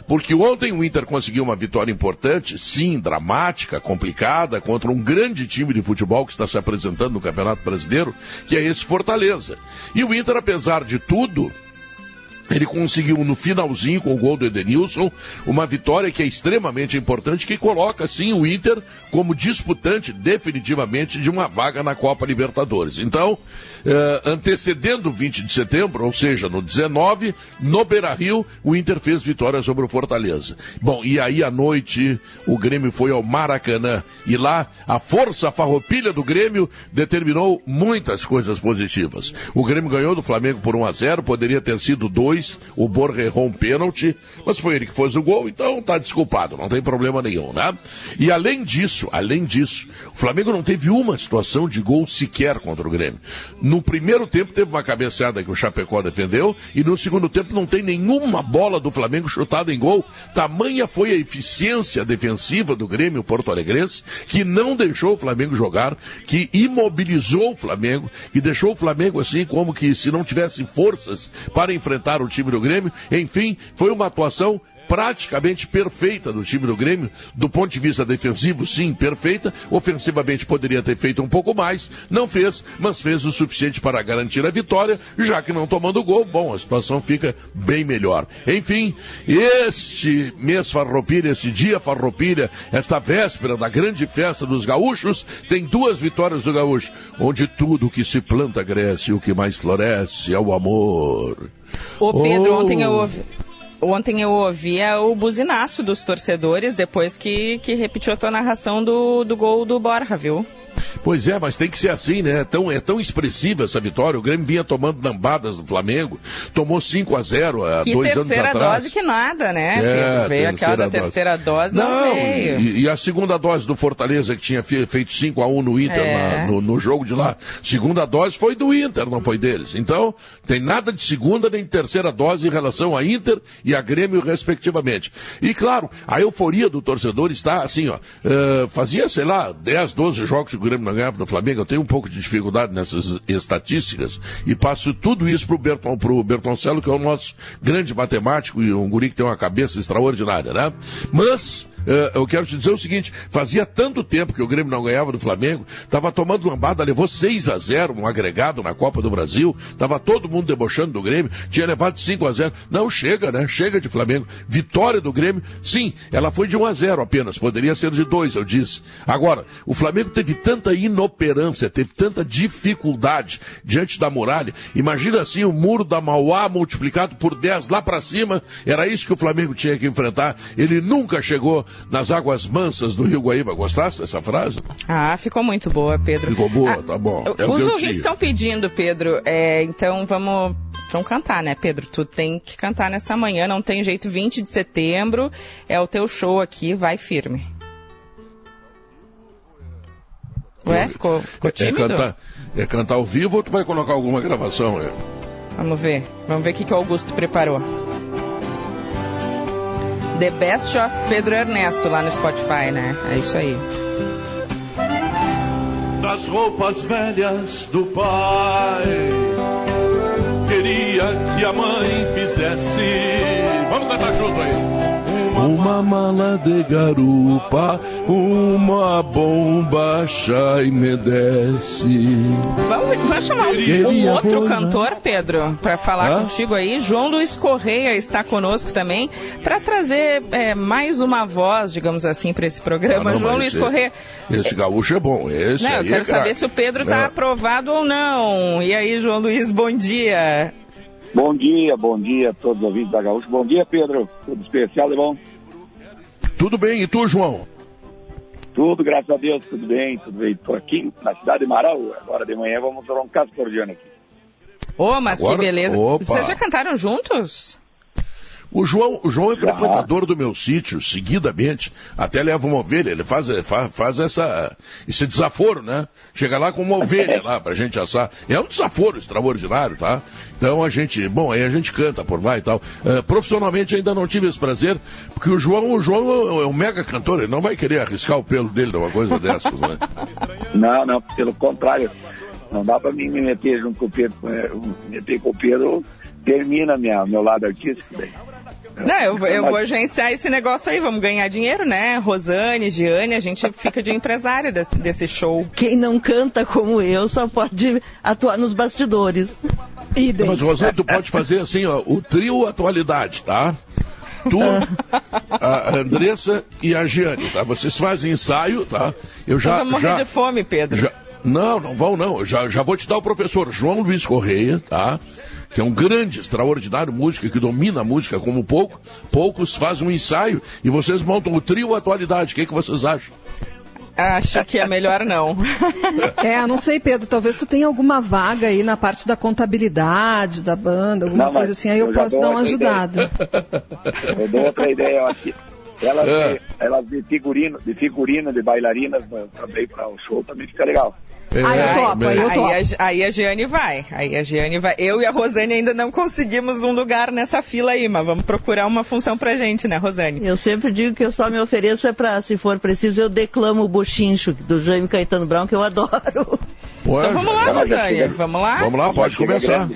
porque ontem o Inter conseguiu uma vitória importante, sim, dramática, complicada, contra um grande time de futebol que está se apresentando no Campeonato Brasileiro, que é esse Fortaleza. E o Inter, apesar de tudo, ele conseguiu no finalzinho, com o gol do Edenilson, uma vitória que é extremamente importante, que coloca, sim, o Inter como disputante definitivamente de uma vaga na Copa Libertadores. Então, antecedendo o 20 de setembro, ou seja, no 19, no Beira-Rio, o Inter fez vitória sobre o Fortaleza. Bom, e aí à noite o Grêmio foi ao Maracanã, e lá a força farroupilha do Grêmio determinou muitas coisas positivas. O Grêmio ganhou do Flamengo por 1-0, poderia ter sido 2, o Borja errou um pênalti, mas foi ele que fez o gol, então tá desculpado, não tem problema nenhum, né? E além disso, o Flamengo não teve uma situação de gol sequer contra o Grêmio. No primeiro tempo teve uma cabeceada que o Chapecó defendeu, e no segundo tempo não tem nenhuma bola do Flamengo chutada em gol. Tamanha foi a eficiência defensiva do Grêmio porto-alegrense, que não deixou o Flamengo jogar, que imobilizou o Flamengo, que deixou o Flamengo assim como que se não tivesse forças para enfrentar o time do Grêmio. Enfim, foi uma atuação praticamente perfeita do time do Grêmio, do ponto de vista defensivo, sim, perfeita, ofensivamente poderia ter feito um pouco mais, não fez, mas fez o suficiente para garantir a vitória, já que não tomando gol, bom, a situação fica bem melhor. Enfim, este mês Farroupilha, este dia Farroupilha, esta véspera da grande festa dos gaúchos, tem 2 vitórias do gaúcho, onde tudo que se planta cresce, o que mais floresce é o amor. Ô Pedro, ontem eu ouvia o buzinaço dos torcedores depois que repetiu a tua narração do gol do Borja, viu? Pois é, mas tem que ser assim, né? É tão expressiva essa vitória. O Grêmio vinha tomando lambadas do Flamengo, tomou 5-0 há 2 anos atrás. Que terceira dose que nada, né? Pedro, veio aquela da terceira dose, não veio. E a segunda dose do Fortaleza, que tinha feito 5-1 no Inter, no jogo de lá. Segunda dose foi do Inter, não foi deles. Então, tem nada de segunda nem terceira dose em relação a Inter e a Grêmio, respectivamente. E, claro, a euforia do torcedor está assim, ó. Fazia, sei lá, 10, 12 jogos que o Grêmio não ganhava do Flamengo. Eu tenho um pouco de dificuldade nessas estatísticas e passo tudo isso pro Bertoncello, que é o nosso grande matemático e um guri que tem uma cabeça extraordinária, né? Mas eu quero te dizer o seguinte, fazia tanto tempo que o Grêmio não ganhava do Flamengo, estava tomando lambada, levou 6-0, um agregado na Copa do Brasil, estava todo mundo debochando do Grêmio, tinha levado 5-0, não, chega, né, chega de Flamengo, vitória do Grêmio, sim, ela foi de 1-0 apenas, poderia ser de 2, eu disse. Agora, o Flamengo teve tanta inoperância, teve tanta dificuldade diante da muralha, imagina assim, o muro da Mauá multiplicado por 10 lá para cima, era isso que o Flamengo tinha que enfrentar, ele nunca chegou nas águas mansas do Rio Guaíba. Gostaste dessa frase? Ah, ficou muito boa, Pedro. Ficou boa, tá bom. Os ouvintes estão pedindo, Pedro, então vamos cantar, né, Pedro? Tu tem que cantar nessa manhã, não tem jeito, 20 de setembro, é o teu show aqui, vai firme. Ué, ficou tímido? É cantar ao vivo ou tu vai colocar alguma gravação? Vamos ver o que o Augusto preparou. The Best of Pedro Ernesto lá no Spotify, né? É isso aí. Das roupas velhas do pai, queria que a mãe fizesse. Vamos cantar junto aí. Uma mala de garupa, uma bomba chai me desce. Vamos chamar um outro cantor, Pedro, para falar contigo aí. João Luiz Correia está conosco também, para trazer mais uma voz, digamos assim, para esse programa. João Luiz Correia. Esse gaúcho é bom. Eu quero saber se o Pedro está aprovado ou não. E aí, João Luiz, bom dia. Bom dia a todos os ouvintes da Gaúcha. Bom dia, Pedro. Tudo especial, é bom? Tudo bem, e tu, João? Tudo, graças a Deus, tudo bem. Estou aqui na cidade de Marau. Agora de manhã vamos tomar um cascordiano aqui. Mas agora, que beleza. Opa. Vocês já cantaram juntos? O João é frequentador do meu sítio, seguidamente, até leva uma ovelha, ele faz esse desaforo, né? Chega lá com uma ovelha lá pra gente assar. É um desaforo extraordinário, tá? Então aí a gente canta por lá e tal. Profissionalmente ainda não tive esse prazer, porque o João é um mega cantor, ele não vai querer arriscar o pelo dele numa coisa dessas, né? Não, pelo contrário. Não dá pra mim me meter junto com o Pedro. Meter com o Pedro termina meu lado artístico daí. Não, eu vou agenciar esse negócio aí, vamos ganhar dinheiro, né? Rosane, Giane, a gente fica de empresário desse show. Quem não canta como eu só pode atuar nos bastidores. Mas, Rosane, tu pode fazer assim, ó, o trio Atualidade, tá? Tu, a Andressa e a Giane, tá? Vocês fazem ensaio, tá? Eu vou morrer de fome, Pedro. Não vão não. Eu já vou te dar o professor João Luiz Correia, tá? Que é um grande, extraordinário músico, que domina a música como poucos fazem um ensaio e vocês montam o trio Atualidade. O que vocês acham? Acho que é melhor não. Não sei, Pedro, talvez tu tenha alguma vaga aí na parte da contabilidade da banda, alguma coisa assim, aí eu posso dar uma ajudada. Eu dou outra ideia, eu acho. Elas de figurino, de bailarinas também para o show também fica legal. Aí a Giane vai. Eu e a Rosane ainda não conseguimos um lugar nessa fila aí, mas vamos procurar uma função pra gente, né, Rosane? Eu sempre digo que eu só me ofereço se for preciso, eu declamo o Bochincho do Jaime Caetano Brown, que eu adoro. Então vamos lá, Rosane, vamos lá? Vamos lá, pode começar.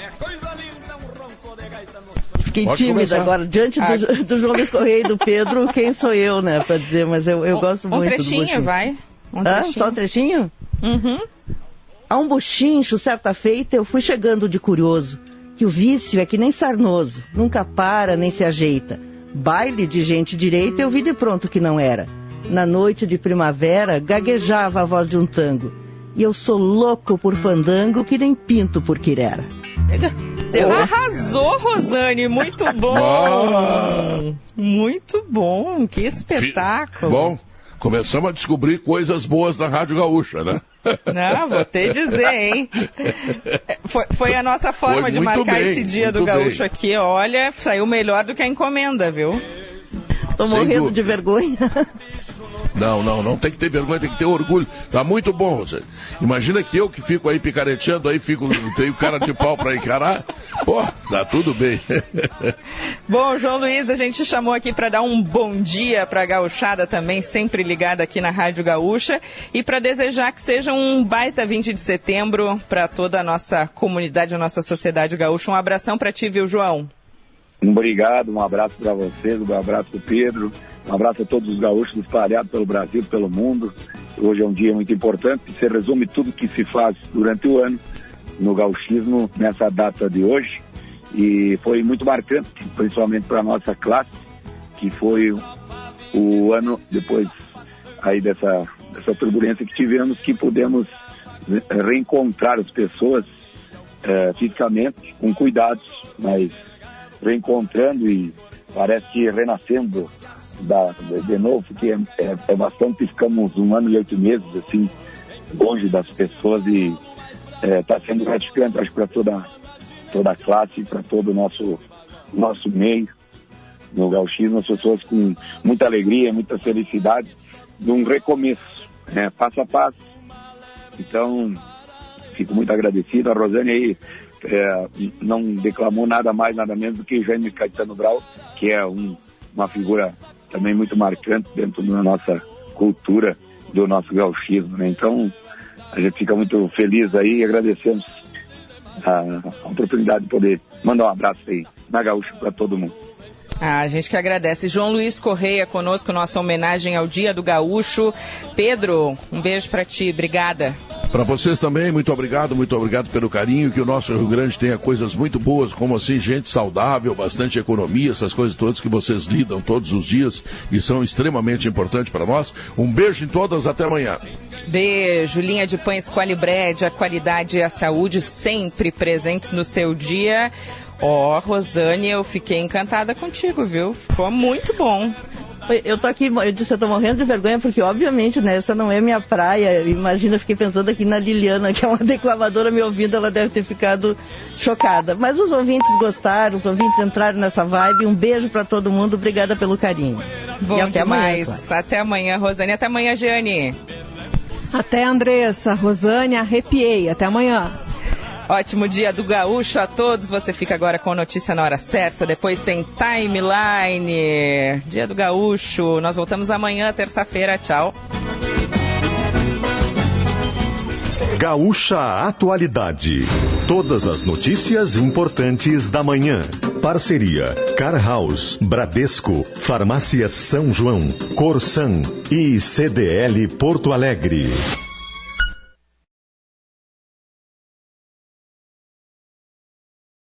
Fiquei Pode tímida começar. agora. Diante do João Luiz Correia e do Pedro, quem sou eu, né, pra dizer, mas eu gosto muito do trechinho, buchincho. vai. Só um trechinho? Uhum. A um buchincho, certa feita, eu fui chegando de curioso, que o vício é que nem sarnoso, nunca para nem se ajeita. Baile de gente direita eu vi de pronto que não era. Na noite de primavera, gaguejava a voz de um tango. E eu sou louco por fandango que nem pinto por quirera. Arrasou, Rosane, muito bom. Muito bom, que espetáculo. Bom, começamos a descobrir coisas boas da Rádio Gaúcha, né? Não, vou te dizer, hein? Foi a nossa forma de marcar esse dia do Gaúcho aqui. Olha, saiu melhor do que a encomenda, viu? Tô morrendo de vergonha. Não tem que ter vergonha, tem que ter orgulho. Tá muito bom, Rosane. Imagina que eu que fico aí picareteando, tenho cara de pau pra encarar. Pô, tá tudo bem. Bom, João Luiz, a gente chamou aqui para dar um bom dia pra gauchada também, sempre ligada aqui na Rádio Gaúcha, e para desejar que seja um baita 20 de setembro para toda a nossa comunidade, a nossa sociedade gaúcha. Um abração pra ti, viu, João? Obrigado, um abraço para vocês, um abraço pro Pedro, um abraço a todos os gaúchos espalhados pelo Brasil, pelo mundo. Hoje é um dia muito importante, você resume tudo que se faz durante o ano no gauchismo nessa data de hoje, e foi muito marcante, principalmente para a nossa classe, que foi o ano depois aí dessa turbulência que tivemos, que pudemos reencontrar as pessoas fisicamente, com cuidados, mas reencontrando e parece que renascendo de novo, porque é bastante, ficamos 1 ano e 8 meses assim, longe das pessoas, e está sendo gratificante, acho, para toda a classe, para todo o nosso meio no gauchismo, as pessoas com muita alegria, muita felicidade de um recomeço, passo a passo. Então, fico muito agradecido. A Rosane aí não declamou nada mais, nada menos do que Jaime Caetano Brau, que é uma figura também muito marcante dentro da nossa cultura, do nosso gauchismo, né? Então, a gente fica muito feliz aí e agradecemos a oportunidade de poder mandar um abraço aí na Gaúcha para todo mundo. A gente que agradece. João Luiz Correia conosco, nossa homenagem ao Dia do Gaúcho. Pedro, um beijo para ti, obrigada. Para vocês também, muito obrigado pelo carinho, que o nosso Rio Grande tenha coisas muito boas, como assim, gente saudável, bastante economia, essas coisas todas que vocês lidam todos os dias e são extremamente importantes para nós. Um beijo em todas, até amanhã. Beijo. Linha de Pães Qualibred, a qualidade e a saúde sempre presentes no seu dia. Rosane, eu fiquei encantada contigo, viu? Ficou muito bom. Eu tô aqui, eu disse, eu tô morrendo de vergonha, porque obviamente, né, essa não é minha praia. Imagina, eu fiquei pensando aqui na Liliana, que é uma declamadora, me ouvindo, ela deve ter ficado chocada. Mas os ouvintes gostaram, os ouvintes entraram nessa vibe. Um beijo pra todo mundo, obrigada pelo carinho. Bom e até demais. Amanhã, claro. Até amanhã, Rosane. Até amanhã, Giane. Até, Andressa. Rosane, arrepiei. Até amanhã. Ótimo dia do Gaúcho a todos. Você fica agora com a notícia na hora certa. Depois tem Timeline. Dia do Gaúcho. Nós voltamos amanhã, terça-feira. Tchau. Gaúcha Atualidade. Todas as notícias importantes da manhã. Parceria Car House, Bradesco, Farmácia São João, Corsan e CDL Porto Alegre.